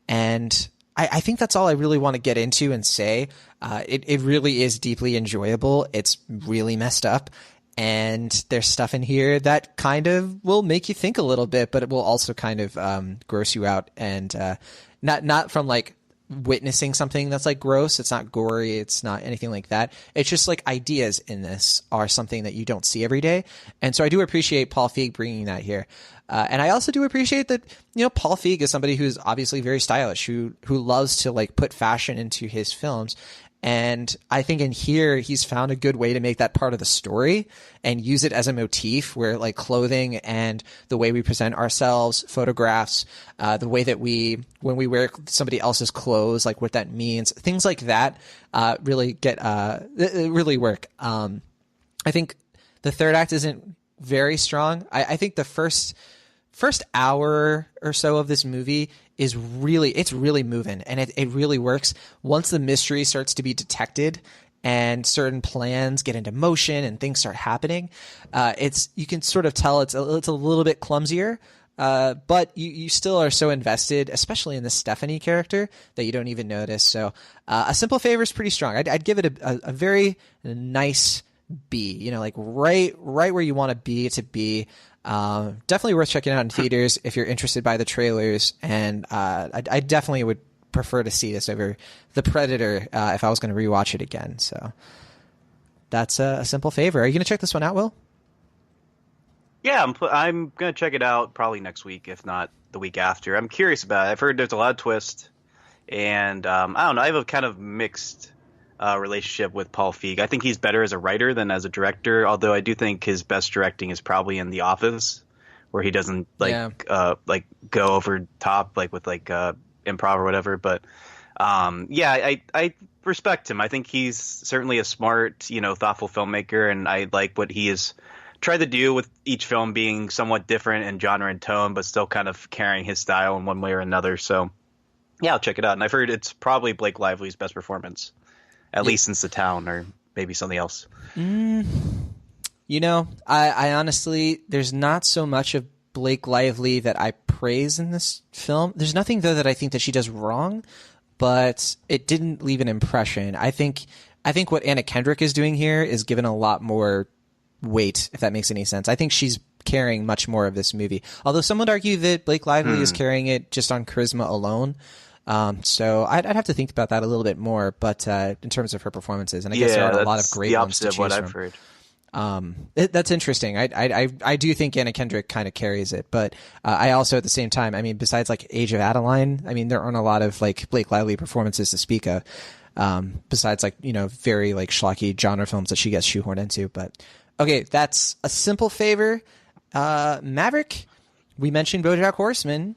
And I think that's all I really want to get into and say. It really is deeply enjoyable. It's really messed up. And there's stuff in here that kind of will make you think a little bit, but it will also kind of gross you out. And not from like witnessing something that's like gross. It's not gory. It's not anything like that. It's just like ideas in this are something that you don't see every day. And so I do appreciate Paul Feig bringing that here. And I also do appreciate that, Paul Feig is somebody who's obviously very stylish, who loves to like put fashion into his films. And I think in here, he's found a good way to make that part of the story and use it as a motif where like clothing and the way we present ourselves, photographs, the way that when we wear somebody else's clothes, like what that means, things like that, really really work. I think the third act isn't very strong. I think the first hour or so of this movie it's really moving, and it really works. Once the mystery starts to be detected and certain plans get into motion and things start happening, you can sort of tell it's a little bit clumsier. But you still are so invested, especially in the Stephanie character, that you don't even notice. So A Simple Favor is pretty strong. I'd give it a very nice B. You know, like right where you want to be. Definitely worth checking out in theaters if you're interested by the trailers. And I definitely would prefer to see this over The Predator if I was going to rewatch it again. So that's A Simple Favor. Are you going to check this one out, Will? Yeah, I'm going to check it out probably next week, if not the week after. I'm curious about it. I've heard there's a lot of twists, and I don't know. I have a kind of mixed relationship with Paul Feig. I think he's better as a writer than as a director, although I do think his best directing is probably in The Office, where he doesn't like go over top like with improv or whatever. But I respect him. I think he's certainly a smart, thoughtful filmmaker, and I like what he is tried to do with each film being somewhat different in genre and tone, but still kind of carrying his style in one way or another. So, yeah, I'll check it out. And I've heard it's probably Blake Lively's best performance, at least since The Town, or maybe something else. I honestly, there's not so much of Blake Lively that I praise in this film. There's nothing, though, that I think that she does wrong, but it didn't leave an impression. I think what Anna Kendrick is doing here is given a lot more weight, if that makes any sense. I think she's carrying much more of this movie. Although some would argue that Blake Lively is carrying it just on charisma alone. So I'd have to think about that a little bit more. But in terms of her performances, and I guess there are a lot of great ones to choose from. The opposite of what I've heard. That's interesting. I do think Anna Kendrick kind of carries it, but I also at the same time, I mean, besides like Age of Adeline, I mean, there aren't a lot of like Blake Lively performances to speak of. Besides like very like schlocky genre films that she gets shoehorned into, but. Okay, that's A Simple Favor. Maverick, we mentioned Bojack Horseman.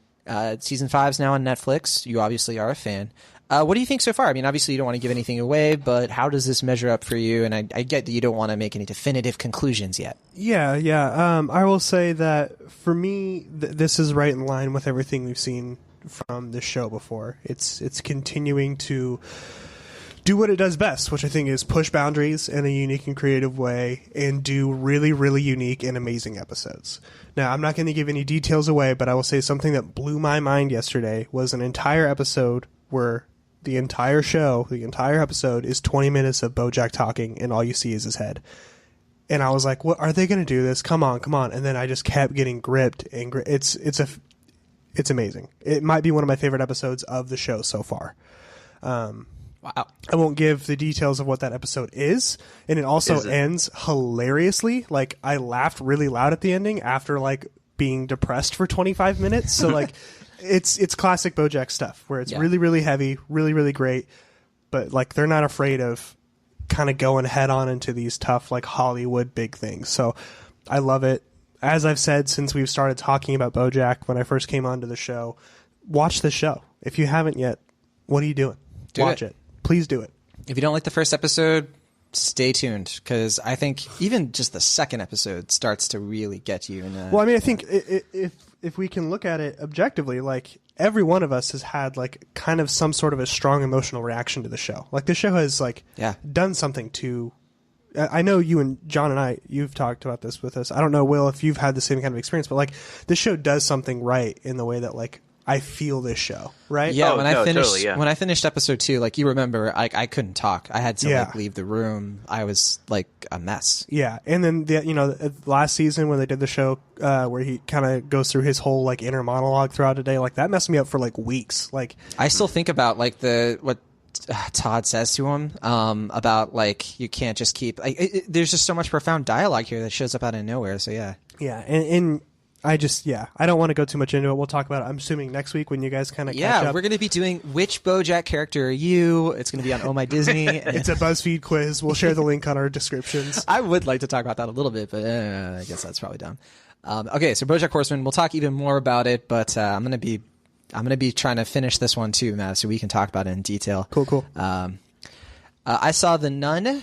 Season 5 is now on Netflix. You obviously are a fan. What do you think so far? I mean, obviously you don't want to give anything away, but how does this measure up for you? And I get that you don't want to make any definitive conclusions yet. Yeah. I will say that for me, this is right in line with everything we've seen from this show before. It's continuing to do what it does best, which I think is push boundaries in a unique and creative way and do really, really unique and amazing episodes. Now, I'm not going to give any details away, but I will say something that blew my mind yesterday was an entire episode where the entire episode is 20 minutes of Bojack talking and all you see is his head. And I was like, what are they going to do this? Come on. And then I just kept getting gripped and it's amazing. It might be one of my favorite episodes of the show so far. Wow. I won't give the details of what that episode is, and it also ends hilariously. Like, I laughed really loud at the ending after like being depressed for 25 minutes. So like it's classic Bojack stuff where it's really, really heavy, really, really great, but like they're not afraid of kind of going head on into these tough like Hollywood big things. So I love it. As I've said since we've started talking about Bojack when I first came onto the show, watch the show. If you haven't yet, what are you doing? Watch it. Please do it. If you don't like the first episode, stay tuned, because I think even just the second episode starts to really get you. Well, I mean, I think if we can look at it objectively, like every one of us has had like kind of some sort of a strong emotional reaction to the show. Like the show has like done something to. I know you and John and you've talked about this with us. I don't know, Will, if you've had the same kind of experience, but like this show does something right in the way that like I feel this show, right? Yeah, when I finished episode 2, like you remember, I couldn't talk. I had to like leave the room. I was like a mess. Yeah, and then last season when they did the show where he kind of goes through his whole like inner monologue throughout the day, like that messed me up for like weeks. Like I still think about like what Todd says to him about like you can't just keep. There's just so much profound dialogue here that shows up out of nowhere. So yeah, and I don't want to go too much into it. We'll talk about it, I'm assuming, next week when you guys kind of catch up. We're going to be doing Which Bojack Character Are You? It's going to be on Oh My Disney. It's a BuzzFeed quiz. We'll share the link on our descriptions. I would like to talk about that a little bit, but I guess that's probably dumb. Okay, so Bojack Horseman, we'll talk even more about it, but I'm going to be trying to finish this one too, Matt, so we can talk about it in detail. Cool. I saw The Nun,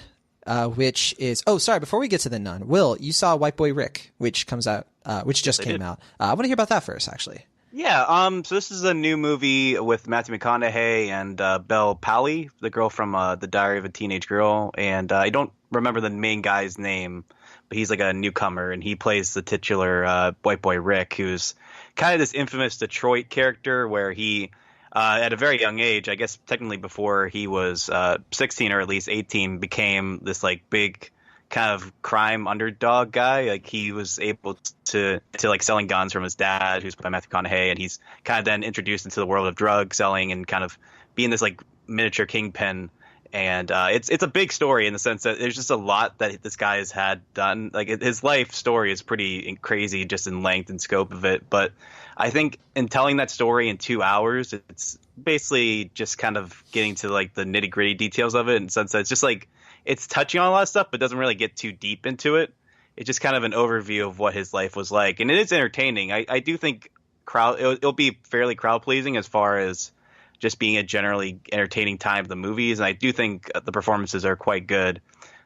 which is... Oh, sorry, before we get to The Nun, Will, you saw White Boy Rick, which comes out, which just came out. I want to hear about that first, actually. Yeah, so this is a new movie with Matthew McConaughey and Belle Pally, the girl from The Diary of a Teenage Girl, and I don't remember the main guy's name, but he's like a newcomer, and he plays the titular white boy Rick, who's kind of this infamous Detroit character where he, at a very young age, I guess technically before he was 16 or at least 18, became this like big kind of crime underdog guy. Like he was able to like selling guns from his dad, who's played by Matthew McConaughey, and he's kind of then introduced into the world of drug selling and kind of being this like miniature kingpin. And it's a big story in the sense that there's just a lot that this guy has had done. Like his life story is pretty crazy just in length and scope of it. But I think in telling that story in 2 hours, it's basically just kind of getting to like the nitty gritty details of it in the sense that it's just like it's touching on a lot of stuff, but doesn't really get too deep into it. It's just kind of an overview of what his life was like. And it is entertaining. I do think it'll be fairly crowd pleasing as far as just being a generally entertaining time of the movies. And I do think the performances are quite good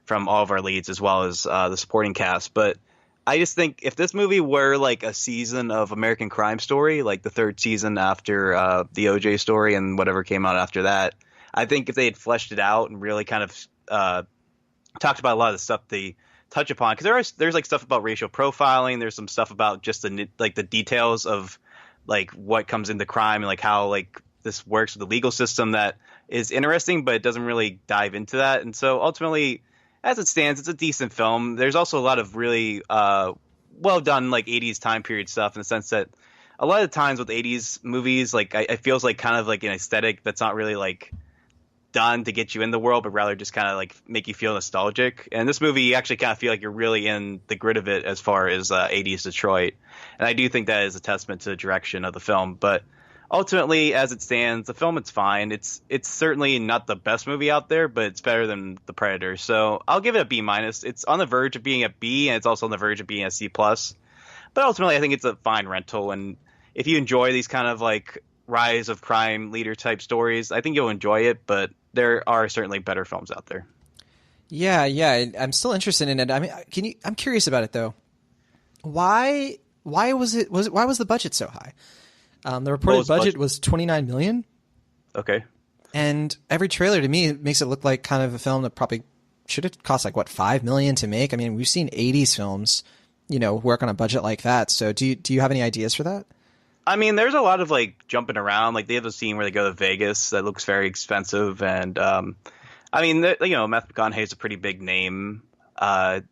from all of our leads as well as the supporting cast. But I just think if this movie were like a season of American Crime Story, like the third season after the OJ story and whatever came out after that, I think if they had fleshed it out and really kind of talked about a lot of the stuff they touch upon, because there's like stuff about racial profiling, there's some stuff about just the details of like what comes into crime and like how like this works with the legal system that is interesting, but it doesn't really dive into that. And so ultimately, as it stands, it's a decent film. There's also a lot of really well done like 80s time period stuff in the sense that a lot of times with 80s movies, like I feels like kind of like an aesthetic that's not really like done to get you in the world, but rather just kind of like make you feel nostalgic. And this movie, you actually kind of feel like you're really in the grit of it as far as 80s Detroit. And I do think that is a testament to the direction of the film. But ultimately, as it stands, the film is fine. It's certainly not the best movie out there, but it's better than The Predator. So I'll give it a B-. It's on the verge of being a B, and it's also on the verge of being a C+. But ultimately, I think it's a fine rental. And if you enjoy these kind of like rise of crime leader type stories, I think you'll enjoy it. But there are certainly better films out there. Yeah, I'm still interested in it. I mean, I'm curious about it though. Why was the budget so high? The reported budget was $29 million. Okay. And every trailer to me makes it look like kind of a film that probably should have cost like what, $5 million to make. I mean, we've seen 80s films, work on a budget like that. So do you have any ideas for that? I mean, there's a lot of like jumping around. Like they have a scene where they go to Vegas that looks very expensive, and I mean, Matthew McConaughey is a pretty big name.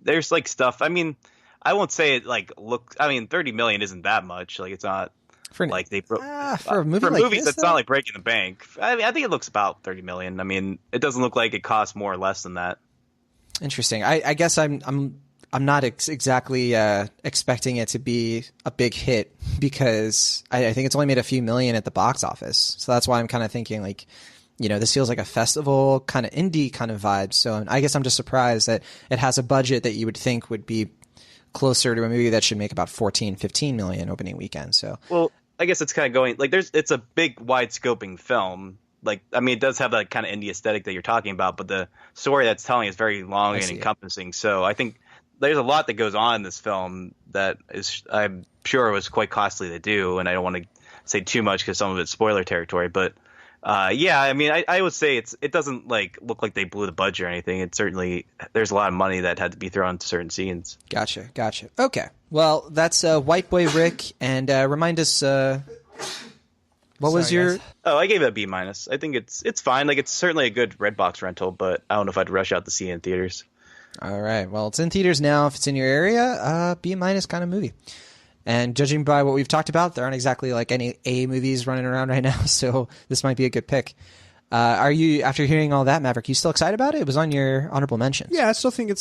There's like stuff. I mean, I won't say it like look. I mean, 30 million isn't that much. Like it's not like they for a movie like movies. This, It's not like breaking the bank. I mean, I think it looks about 30 million. I mean, it doesn't look like it costs more or less than that. Interesting. I guess I'm not exactly expecting it to be a big hit because I think it's only made a few million at the box office. So that's why I'm kind of thinking like, this feels like a festival kind of indie kind of vibe. So I guess I'm just surprised that it has a budget that you would think would be closer to a movie that should make about 14, 15 million opening weekend. So, well, I guess it's kind of going like it's a big wide scoping film. Like, I mean, it does have that kind of indie aesthetic that you're talking about, but the story that's telling is very long and encompassing. So I think there's a lot that goes on in this film that is, I'm sure, was quite costly to do, and I don't want to say too much because some of it's spoiler territory. But yeah, I mean, I would say it doesn't like look like they blew the budget or anything. It certainly there's a lot of money that had to be thrown into certain scenes. Gotcha. Okay, well, that's White Boy Rick, and remind us what was your? Guys. Oh, I gave it a B-. I think it's fine. Like it's certainly a good Redbox rental, but I don't know if I'd rush out to see it in theaters. All right. Well, it's in theaters now. If it's in your area, B- kind of movie. And judging by what we've talked about, there aren't exactly like any A movies running around right now, so this might be a good pick. Are you, after hearing all that, Maverick, you still excited about it? It was on your honorable mentions. Yeah, I still think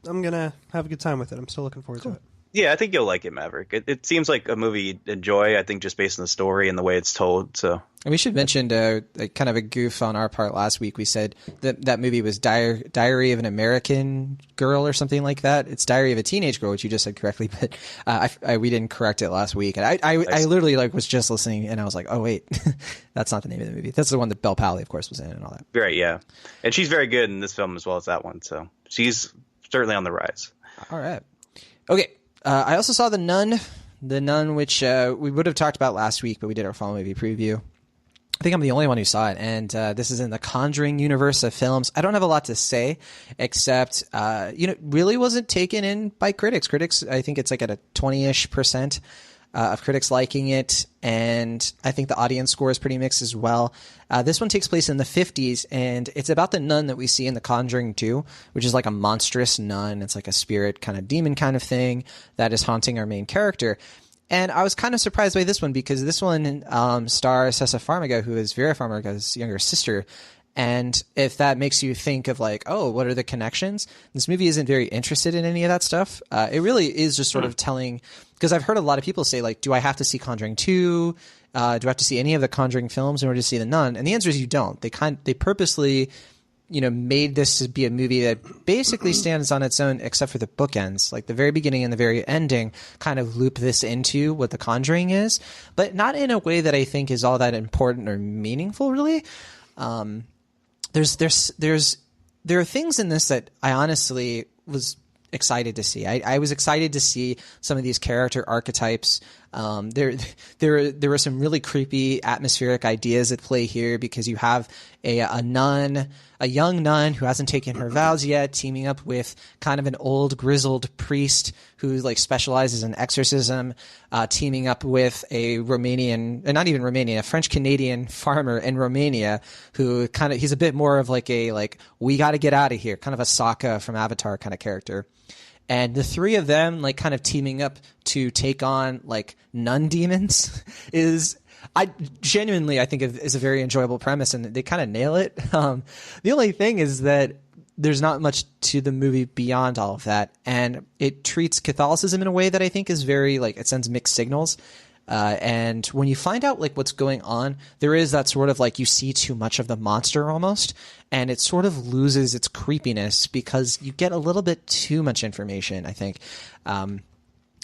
I'm going to have a good time with it. I'm still looking forward to it. Yeah, I think you'll like it, Maverick. It seems like a movie you'd enjoy, I think, just based on the story and the way it's told. So, and we should mention kind of a goof on our part last week. We said that movie was Diary of an American Girl or something like that. It's Diary of a Teenage Girl, which you just said correctly, but we didn't correct it last week. And I literally was just listening, and I was like, oh wait, that's not the name of the movie. That's the one that Belle Pally, of course, was in, and all that. Right, yeah, and she's very good in this film as well as that one. So she's certainly on the rise. All right, okay. I also saw The Nun, The Nun, which we would have talked about last week, but we did our fall movie preview. I think I'm the only one who saw it, and this is in the Conjuring universe of films. I don't have a lot to say, except it really wasn't taken in by critics. Critics, I think it's like at a 20-ish% of critics liking it, and I think the audience score is pretty mixed as well. This one takes place in the 50s, and it's about the nun that we see in The Conjuring 2, which is like a monstrous nun. It's like a spirit kind of demon kind of thing that is haunting our main character. And I was kind of surprised by this one because this one stars Sessa Farmiga, who is Vera Farmiga's younger sister. And if that makes you think of like, oh, what are the connections? This movie isn't very interested in any of that stuff. It really is just sort of telling, because I've heard a lot of people say like, do I have to see Conjuring 2? Do I have to see any of the Conjuring films in order to see The Nun? And the answer is you don't. They purposely, made this to be a movie that basically stands on its own, except for the bookends. Like the very beginning and the very ending kind of loop this into what The Conjuring is, but not in a way that I think is all that important or meaningful, really. There are things in this that I honestly was excited to see. I was excited to see some of these character archetypes. There were some really creepy atmospheric ideas at play here because you have a young nun who hasn't taken her vows yet, teaming up with kind of an old grizzled priest who like specializes in exorcism, teaming up with a French Canadian farmer in Romania who he's a bit more of we got to get out of here, kind of a Sokka from Avatar kind of character. And the three of them like kind of teaming up to take on like nun demons I think is a very enjoyable premise, and they kind of nail it. The only thing is that there's not much to the movie beyond all of that, and it treats Catholicism in a way that I think is very it sends mixed signals. And when you find out like what's going on, there is that sort of you see too much of the monster almost, and it sort of loses its creepiness because you get a little bit too much information, I think. And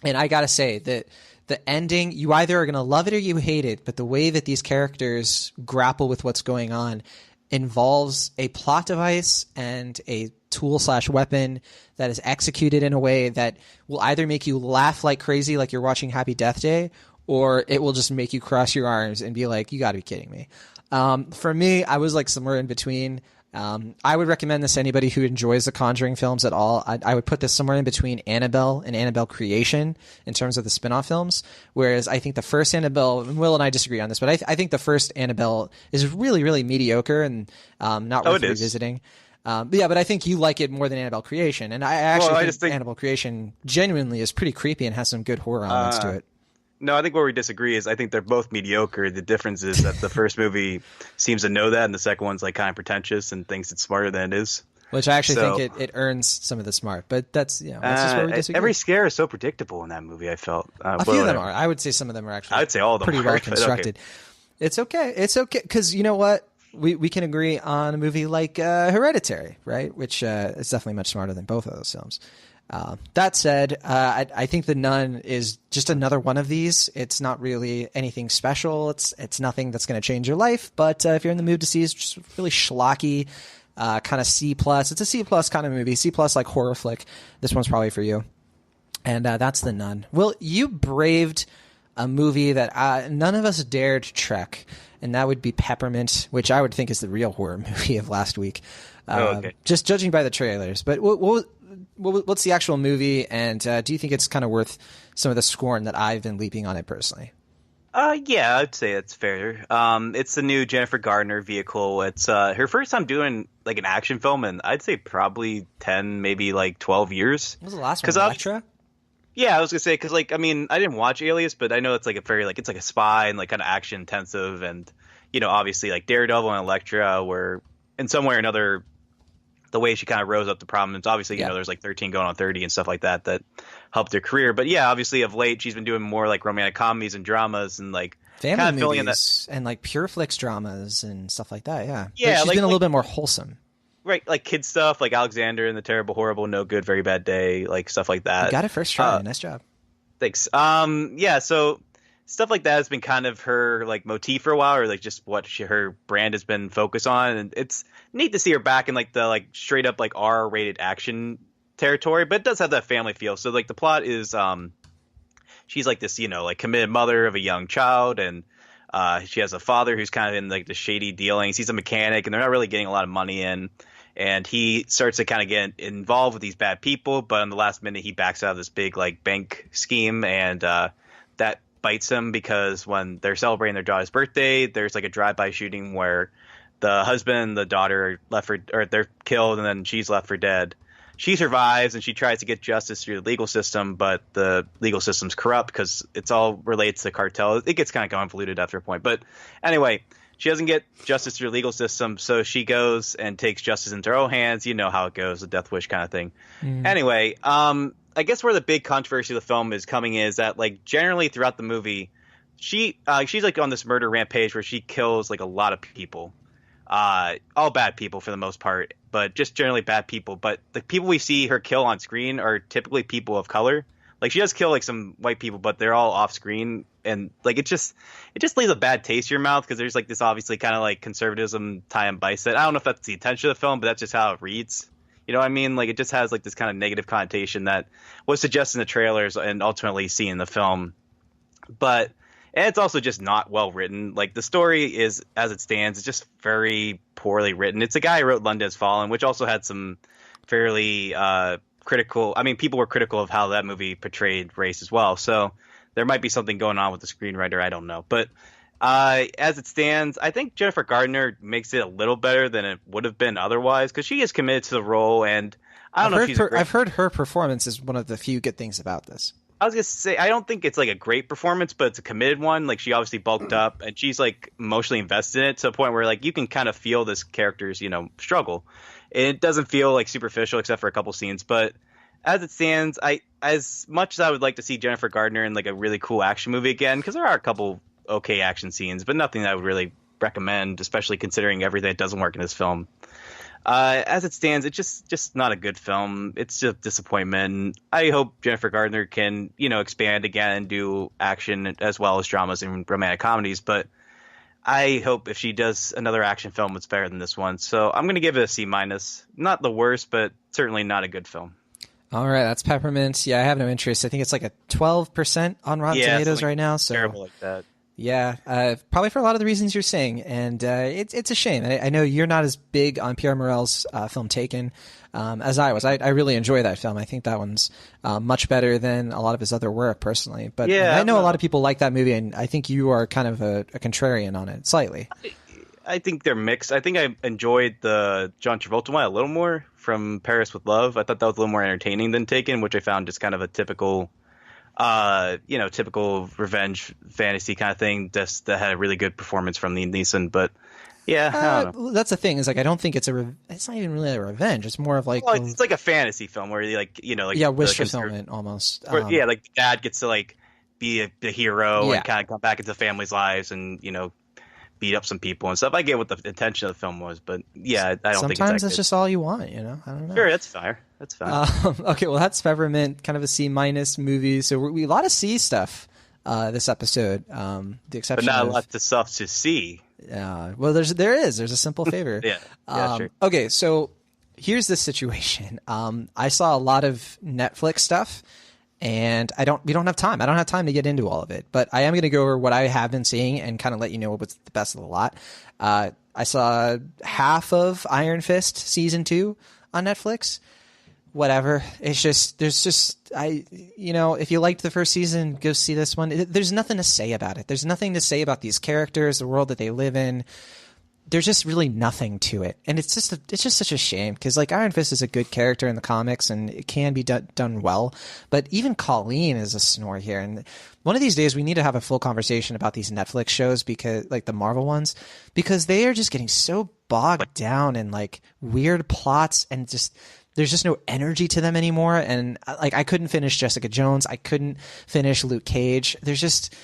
I gotta say that the ending, you either are going to love it or you hate it, but the way that these characters grapple with what's going on involves a plot device and a tool/weapon that is executed in a way that will either make you laugh like crazy like you're watching Happy Death Day, or it will just make you cross your arms and be like, you got to be kidding me. For me, I was somewhere in between. I would recommend this to anybody who enjoys the Conjuring films at all. I would put this somewhere in between Annabelle and Annabelle Creation in terms of the spin-off films, whereas I think the first Annabelle, Will and I disagree on this, but I think the first Annabelle is really, really mediocre and not worth revisiting. But I think you like it more than Annabelle Creation, and I actually think Annabelle Creation genuinely is pretty creepy and has some good horror elements to it. No, I think where we disagree is I think they're both mediocre. The difference is that the first movie seems to know that, and the second one's kind of pretentious and thinks it's smarter than it is. Which I actually think it earns some of the smart, but that's that's just where we disagree. Every scare is so predictable in that movie. I felt a few of them are. I would say some of them are actually. I would say all of them pretty are well constructed. Okay. It's okay because you know what, we can agree on a movie like Hereditary, right? Which is definitely much smarter than both of those films. That said, I think The Nun is just another one of these. It's not really anything special. It's nothing that's going to change your life. But if you're in the mood to see, it's just really schlocky, kind of C+. It's a C+ kind of movie. C+ like horror flick. This one's probably for you. And that's The Nun. Will, you braved a movie that none of us dared trek, and that would be Peppermint, which I would think is the real horror movie of last week. Okay. Just judging by the trailers. But what's the actual movie, and do you think it's kind of worth some of the scorn that I've been leaping on it personally? Yeah, I'd say that's fair. It's the new Jennifer Gardner vehicle. It's her first time doing an action film, and I'd say probably 10, maybe 12 years. What was the last one? Elektra? Yeah, I was gonna say because I didn't watch Alias, but I know it's a very it's a spy and kind of action intensive, and obviously Daredevil and Elektra were in some way or another. The way she kind of rose up to prominence, obviously, there's 13 going on 30 and stuff like that helped her career. But yeah, obviously of late, she's been doing more romantic comedies and dramas and family kind of movies and pure flicks dramas and stuff like that. Yeah. Yeah. But she's been a little bit more wholesome. Right. Kid stuff like Alexander and the Terrible, Horrible, No Good, Very Bad Day, stuff like that. You got it first try. Nice job. Thanks. Yeah. So stuff like that has been kind of her motif for a while, or just what her brand has been focused on, and it's neat to see her back in the straight up R-rated action territory, but it does have that family feel. So the plot is she's like this, like committed mother of a young child, and she has a father who's kind of in like the shady dealings. He's a mechanic, and they're not really getting a lot of money in. And he starts to kind of get involved with these bad people, but in the last minute, he backs out of this big like bank scheme, and that bites him because when they're celebrating their daughter's birthday, there's like a drive-by shooting where the husband and the daughter they're killed, and then she's left for dead. She survives, and she tries to get justice through the legal system, but the legal system's corrupt because it's all relates to cartel. It gets kind of convoluted after a point, but anyway. She doesn't get justice through the legal system, so she goes and takes justice into her own hands. You know how it goes, the death wish kind of thing. Anyway, I guess where the big controversy of the film is coming is that, like, generally throughout the movie, she's like on this murder rampage where she kills like a lot of people, all bad people for the most part, but just generally bad people. But the people we see her kill on screen are typically people of color. Like, she does kill like some white people, but they're all off screen. And like it just leaves a bad taste in your mouth because there's like this obviously kind of like conservatism tie and bice that I don't know if that's the intention of the film, but that's just how it reads. You know what I mean? Like, it just has like this kind of negative connotation that was suggested in the trailers and ultimately seen in the film. But and it's also just not well written. Like, the story is, as it stands, it's just very poorly written. It's a guy who wrote London Has Fallen, which also had some fairly critical. I mean, people were critical of how that movie portrayed race as well. So there might be something going on with the screenwriter. I don't know. But as it stands, I think Jennifer Gardner makes it a little better than it would have been otherwise because she is committed to the role. And I don't know if she's I've heard her performance is one of the few good things about this. I was going to say, I don't think it's like a great performance, but it's a committed one. Like, she obviously bulked up and she's like emotionally invested in it to a point where like you can kind of feel this character's, struggle. And it doesn't feel like superficial except for a couple scenes. But as it stands, as much as I would like to see Jennifer Gardner in like a really cool action movie again, because there are a couple okay action scenes, but nothing that I would really recommend, especially considering everything that doesn't work in this film. As it stands, it's just not a good film. It's just a disappointment. And I hope Jennifer Gardner can, expand again and do action as well as dramas and romantic comedies. But I hope if she does another action film, it's better than this one. So I'm going to give it a C-. Not the worst, but certainly not a good film. All right, that's Peppermint. Yeah, I have no interest. I think it's like a 12% on Rotten Tomatoes right now. So terrible like that. Yeah, probably for a lot of the reasons you're saying, and it's a shame. I know you're not as big on Pierre Morel's film Taken as I was. I really enjoy that film. I think that one's much better than a lot of his other work, personally. But yeah, I know a lot of people like that movie, and I think you are kind of a contrarian on it, slightly. I think they're mixed. I think I enjoyed the John Travolta one a little more, from Paris with Love. I thought that was a little more entertaining than Taken, which I found just kind of a typical revenge fantasy kind of thing. Just that had a really good performance from Liam Neeson. But yeah, I don't know. That's the thing, is like I don't think it's not even really a revenge. It's more of like it's like a fantasy film where wish fulfillment almost. Like the dad gets to like be the hero and kind of come back into the family's lives and beat up some people and stuff. I get what the intention of the film was, but yeah, I don't think sometimes it's just all you want, I don't know. Sure, that's fair. That's fine. Okay, well, that's Peppermint, kind of a C- movie. So we a lot of C stuff this episode. The exception, but not a lot of stuff to see. Well, there's a simple favor. Sure. Okay, so here's the situation. I saw a lot of Netflix stuff, and we don't have time. I don't have time to get into all of it, but I am going to go over what I have been seeing and kind of let you know what's the best of the lot. I saw half of Iron Fist season 2 on Netflix. Whatever. It's just, if you liked the first season, go see this one. There's nothing to say about it. There's nothing to say about these characters, the world that they live in. There's just really nothing to it. And it's just such a shame, because like Iron Fist is a good character in the comics and it can be done well. But even Colleen is a snore here. And one of these days we need to have a full conversation about these Netflix shows, because like the Marvel ones, because they are just getting so bogged down in like weird plots, and just there's just no energy to them anymore. And like I couldn't finish Jessica Jones. I couldn't finish Luke Cage. There's just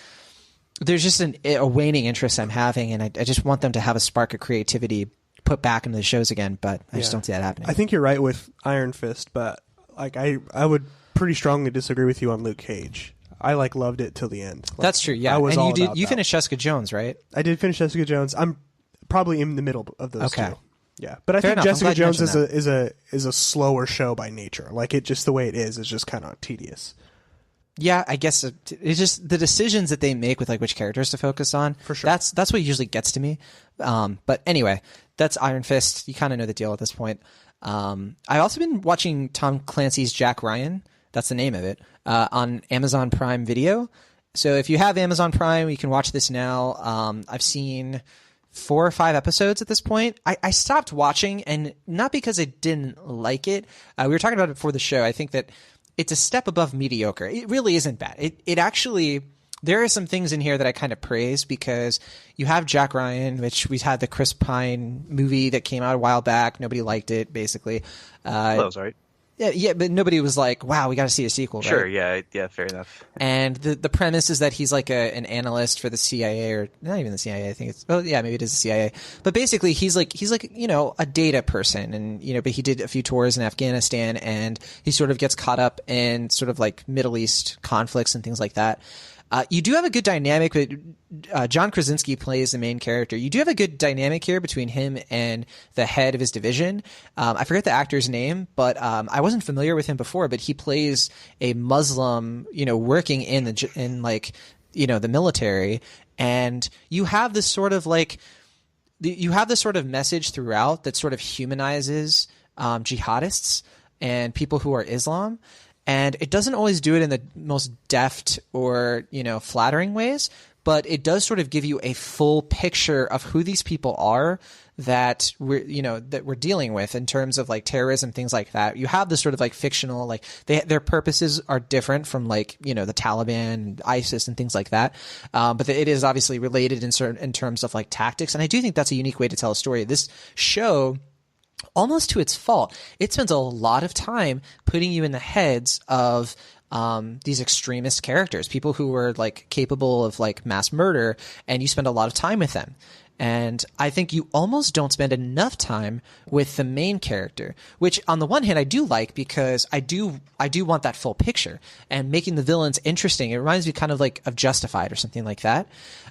a waning interest I'm having, and I just want them to have a spark of creativity put back into the shows again, but I just don't see that happening. I think you're right with Iron Fist, but like I would pretty strongly disagree with you on Luke Cage. I loved it till the end. That's true, yeah. And you finished Jessica Jones, right? I did finish Jessica Jones. I'm probably in the middle of those two. Yeah, but I Fair think enough. Jessica Jones is a slower show by nature. Like, it just the way it is just kind of tedious. Yeah, I guess it's just the decisions that they make with like which characters to focus on. For sure. That's what usually gets to me. But anyway, that's Iron Fist. You kind of know the deal at this point. I've also been watching Tom Clancy's Jack Ryan. That's the name of it, on Amazon Prime Video. So if you have Amazon Prime, you can watch this now. I've seen 4 or 5 episodes at this point. I stopped watching, and not because I didn't like it. We were talking about it before the show. I think that it's a step above mediocre. It really isn't bad. It actually, there are some things in here that I kind of praise, because you have Jack Ryan, which we had the Chris Pine movie that came out a while back. Nobody liked it, basically. That was right. Yeah, but nobody was like, wow, we got to see a sequel, right? Sure, yeah, fair enough. And the premise is that he's like an analyst for the CIA, or not even the CIA. I think it's, oh yeah, maybe it is the CIA. But basically, he's like a data person, and but he did a few tours in Afghanistan, and he sort of gets caught up in sort of like Middle East conflicts and things like that. You do have a good dynamic, but John Krasinski plays the main character. You do have a good dynamic here between him and the head of his division. I forget the actor's name, but I wasn't familiar with him before. But he plays a Muslim, working in the military, and you have this sort of message throughout that sort of humanizes jihadists and people who are Islam. And it doesn't always do it in the most deft or, flattering ways, but it does sort of give you a full picture of who these people are that we're dealing with in terms of like terrorism, things like that. You have this sort of like fictional, like their purposes are different from like, the Taliban, ISIS and things like that. But it is obviously related in terms of like tactics. And I do think that's a unique way to tell a story. This show, almost to its fault, it spends a lot of time putting you in the heads of these extremist characters, people who are like capable of like mass murder, and you spend a lot of time with them. And I think you almost don't spend enough time with the main character, which on the one hand I do like, because I do want that full picture, and making the villains interesting. It reminds me kind of like of Justified or something like that,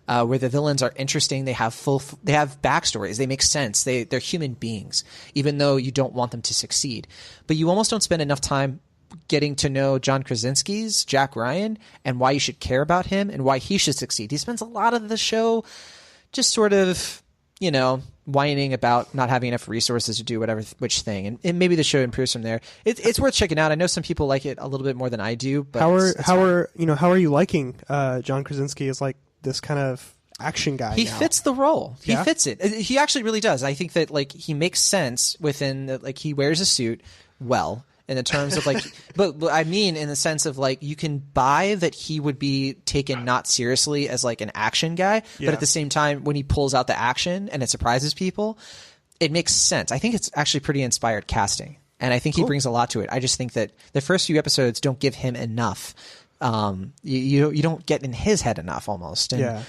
where the villains are interesting. They have backstories. They make sense. They're human beings, even though you don't want them to succeed. But you almost don't spend enough time getting to know John Krasinski's Jack Ryan and why you should care about him and why he should succeed. He spends a lot of the show just sort of, whining about not having enough resources to do which thing. And maybe the show improves from there. It's worth checking out. I know some people like it a little bit more than I do, but how are you liking John Krasinski as like this kind of action guy? He now? Fits the role. Yeah? He fits it. He actually really does. I think that like he makes sense within that, like he wears a suit well. In the terms of like, but I mean, in the sense of like, you can buy that he would be taken not seriously as like an action guy, but at the same time, when he pulls out the action and it surprises people, it makes sense. I think it's actually pretty inspired casting, and I think he brings a lot to it. I just think that the first few episodes don't give him enough. You don't get in his head enough almost. And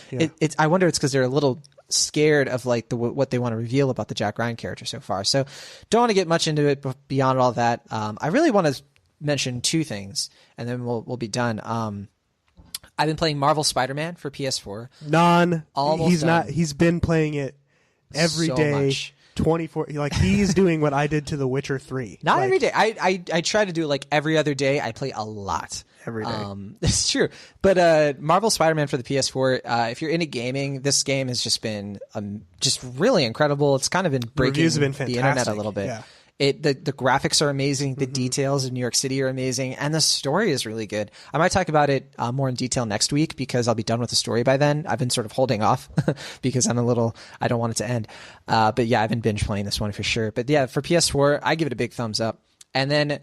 I wonder it's because they're a little scared of like what they want to reveal about the Jack Ryan character so far. So don't want to get much into it, but beyond all that, I really want to mention 2 things, and then we'll be done. I've been playing Marvel Spider-Man for PS4. He's been playing it every day. Much. 24, like he's doing what I did to The Witcher 3. Not every day. I try to do it like every other day. I play a lot. Every day. It's true. But Marvel Spider-Man for the PS4, if you're into gaming, this game has just been just really incredible. It's kind of been breaking the internet a little bit. Yeah. The graphics are amazing. The details of New York City are amazing. And the story is really good. I might talk about it more in detail next week, because I'll be done with the story by then. I've been sort of holding off because I don't want it to end. But yeah, I've been binge playing this one for sure. But yeah, for PS4, I give it a big thumbs up. And then,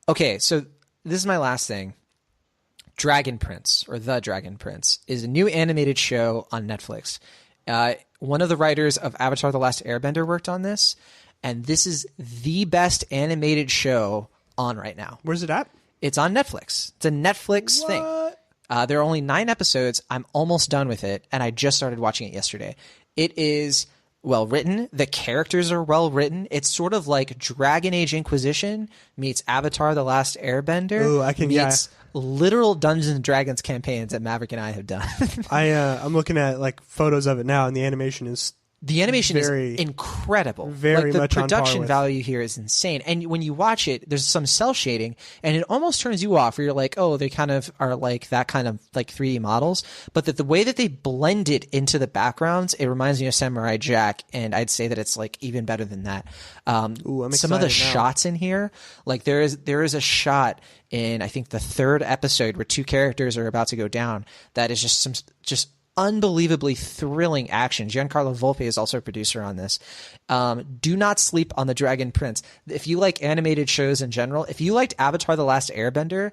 okay, so this is my last thing. Dragon Prince, or The Dragon Prince, is a new animated show on Netflix. One of the writers of Avatar: The Last Airbender worked on this. And this is the best animated show on right now. Where's it at? It's on Netflix. It's a Netflix thing. There are only 9 episodes. I'm almost done with it, and I just started watching it yesterday. It is well written. The characters are well written. It's sort of like Dragon Age Inquisition meets Avatar: The Last Airbender. Ooh, meets literal Dungeons and Dragons campaigns that Maverick and I have done. I'm looking at like photos of it now, and the animation is The animation very, is incredible. very the much on par production with. value here is insane. And when you watch it, there's some cell shading, and it almost turns you off. Where you're like, oh, they kind of are like that kind of like 3D models. But that the way that they blend it into the backgrounds, it reminds me of Samurai Jack, and I'd say that it's like even better than that. Ooh, I'm some of the excited now. shots in here, like there is a shot in I think the 3rd episode where 2 characters are about to go down. That is just unbelievably thrilling action. Giancarlo Volpe is also a producer on this. Do not sleep on the Dragon Prince. If you like animated shows in general, if you liked Avatar: The Last Airbender,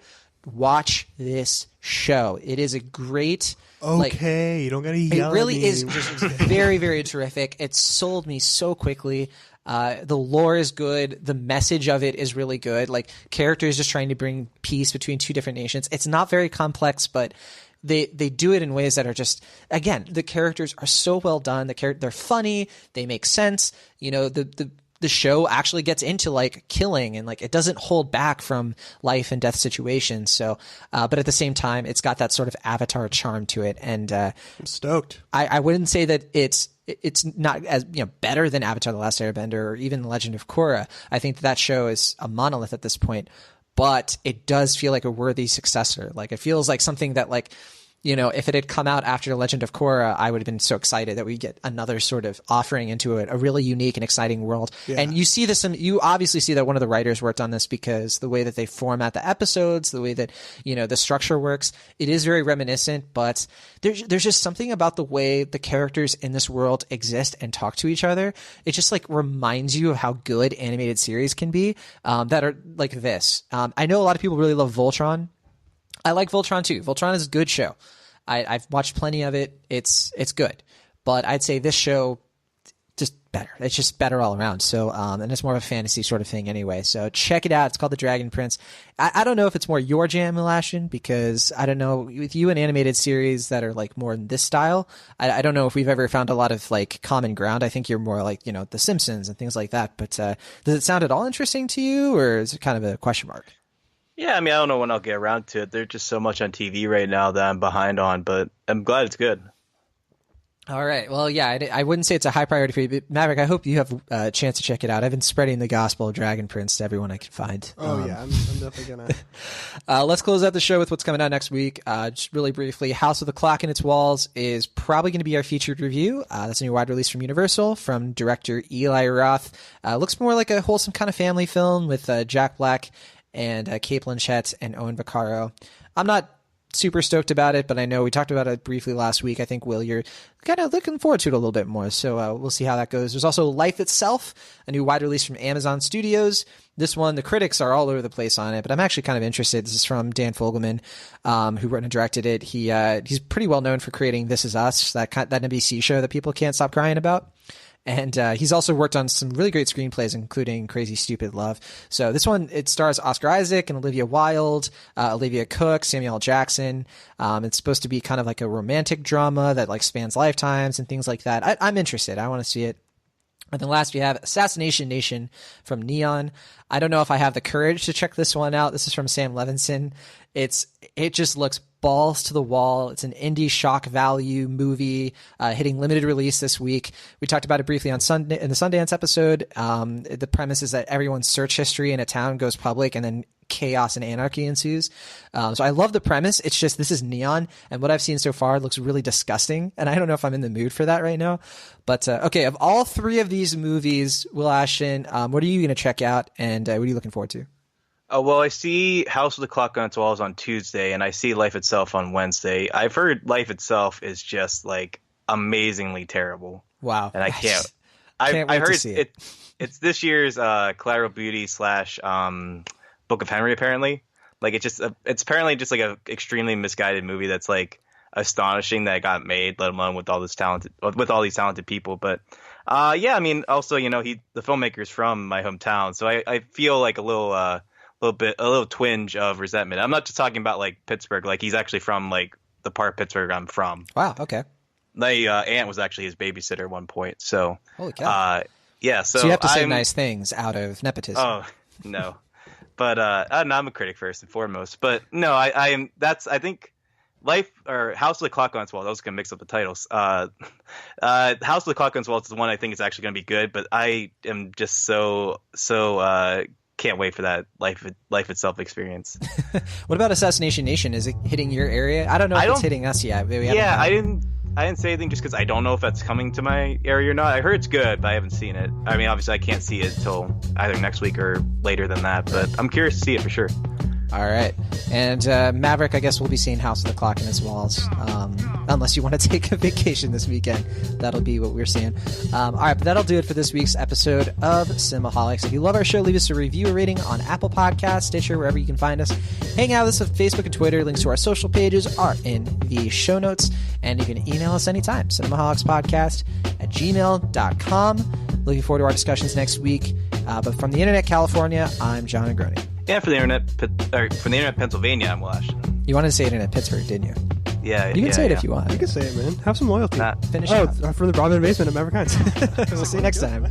watch this show. It is a great. Okay, you don't gotta yell. It really at me. is just very, very terrific. It sold me so quickly. The lore is good. The message of it is really good. Like, characters just trying to bring peace between 2 different nations. It's not very complex, but they do it in ways that are just, again, the characters are so well done. They're funny. They make sense. You know, the show actually gets into like killing, and like it doesn't hold back from life and death situations. So, but at the same time, it's got that sort of Avatar charm to it. And I'm stoked. I wouldn't say that it's not as, you know, better than Avatar: The Last Airbender or even The Legend of Korra. I think that show is a monolith at this point, but it does feel like a worthy successor. Like, it feels like something that, like, you know, if it had come out after The Legend of Korra, I would have been so excited that we get another sort of offering into a really unique and exciting world. Yeah. And you see this, you obviously see that one of the writers worked on this because the way that they format the episodes, the way that, you know, the structure works, it is very reminiscent, but there's just something about the way the characters in this world exist and talk to each other. It just like reminds you of how good animated series can be, that are like this. I know a lot of people really love Voltron. I like Voltron too. Voltron is a good show. I've watched plenty of it. It's good, but I'd say this show just better. It's just better all around. So, and it's more of a fantasy sort of thing anyway. So check it out. It's called The Dragon Prince. I don't know if it's more your jam, Elashin, because I don't know, with you and animated series that are like more in this style, I don't know if we've ever found a lot of like common ground. I think you're more like, you know, The Simpsons and things like that. But does it sound at all interesting to you, or is it kind of a question mark? Yeah, I mean, I don't know when I'll get around to it. There's just so much on TV right now that I'm behind on, but I'm glad it's good. All right. Well, yeah, I wouldn't say it's a high priority for you, but Maverick, I hope you have a chance to check it out. I've been spreading the gospel of Dragon Prince to everyone I can find. Oh, yeah, I'm definitely gonna. Let's close out the show with what's coming out next week. Just really briefly, House of the Clock in Its Walls is probably going to be our featured review. That's a new wide release from Universal from director Eli Roth. Looks more like a wholesome kind of family film with Jack Black and Cate Blanchett and Owen Vaccaro. I'm not super stoked about it, but I know we talked about it briefly last week. I think, Will, you're kind of looking forward to it a little bit more, so we'll see how that goes. There's also Life Itself, a new wide release from Amazon Studios. This one, the critics are all over the place on it, but I'm actually kind of interested. This is from Dan Fogelman, who wrote and directed it. He's pretty well known for creating This Is Us, that NBC show that people can't stop crying about. And he's also worked on some really great screenplays, including Crazy Stupid Love. So this one, it stars Oscar Isaac and Olivia Wilde, Olivia Cooke, Samuel L. Jackson. It's supposed to be kind of like a romantic drama that like spans lifetimes and things like that. I'm interested. I want to see it. And then last we have Assassination Nation from Neon. I don't know if I have the courage to check this one out. This is from Sam Levinson. It just looks balls to the wall. It's an indie shock value movie, hitting limited release this week. We talked about it briefly on Sunday in the Sundance episode. The premise is that everyone's search history in a town goes public, and then chaos and anarchy ensues. So I love the premise. It's just, this is Neon, and what I've seen so far looks really disgusting, and I don't know if I'm in the mood for that right now. But okay, of all 3 of these movies, Will Ashton, what are you going to check out, and what are you looking forward to? Well, I see House of the Clock on Its Walls on Tuesday, and I see Life Itself on Wednesday. I've heard Life Itself is just like amazingly terrible. Wow. And I can't wait I heard to see it. It's this year's Collateral Beauty / Book of Henry, apparently. Like, it's apparently just like a extremely misguided movie that's like astonishing that it got made, let alone with all these talented people. But yeah, I mean, also, you know, the filmmaker's from my hometown, so I feel like a little twinge of resentment. I'm not just talking about like Pittsburgh. Like, he's actually from like the part of Pittsburgh I'm from. Wow. Okay. My aunt was actually his babysitter at one point. So holy cow. Yeah. So you have to say nice things out of nepotism. Oh no, but no, I'm a critic first and foremost. But no, I think Life or House of the Clock on Its Walls. I was gonna mix up the titles. House of the Clock on Its Walls is the one I think is actually gonna be good, but I am just so can't wait for that life itself experience. What about Assassination Nation? Is it hitting your area? I don't know if it's hitting us yet. I didn't say anything just because I don't know if that's coming to my area or not. I heard it's good, but I haven't seen it. I mean, obviously I can't see it until either next week or later than that, but I'm curious to see it for sure. All right. And Maverick, I guess we'll be seeing House of the Clock in its walls. Unless you want to take a vacation this weekend. That'll be what we're seeing. All right, but that'll do it for this week's episode of Cinemaholics. If you love our show, leave us a review or rating on Apple Podcasts, Stitcher, wherever you can find us. Hang out with us on Facebook and Twitter. Links to our social pages are in the show notes. And you can email us anytime. Cinemaholicspodcast@gmail.com. Looking forward to our discussions next week. But from the Internet California, I'm John Agroni. And from the Internet Pennsylvania, I'm Will Ashton. You wanted to say Internet Pittsburgh, didn't you? Yeah, you can say it if you want. You can say it, man. Have some loyalty. Finish from the Broadband Basement at Maverick Hines. We'll see you next time.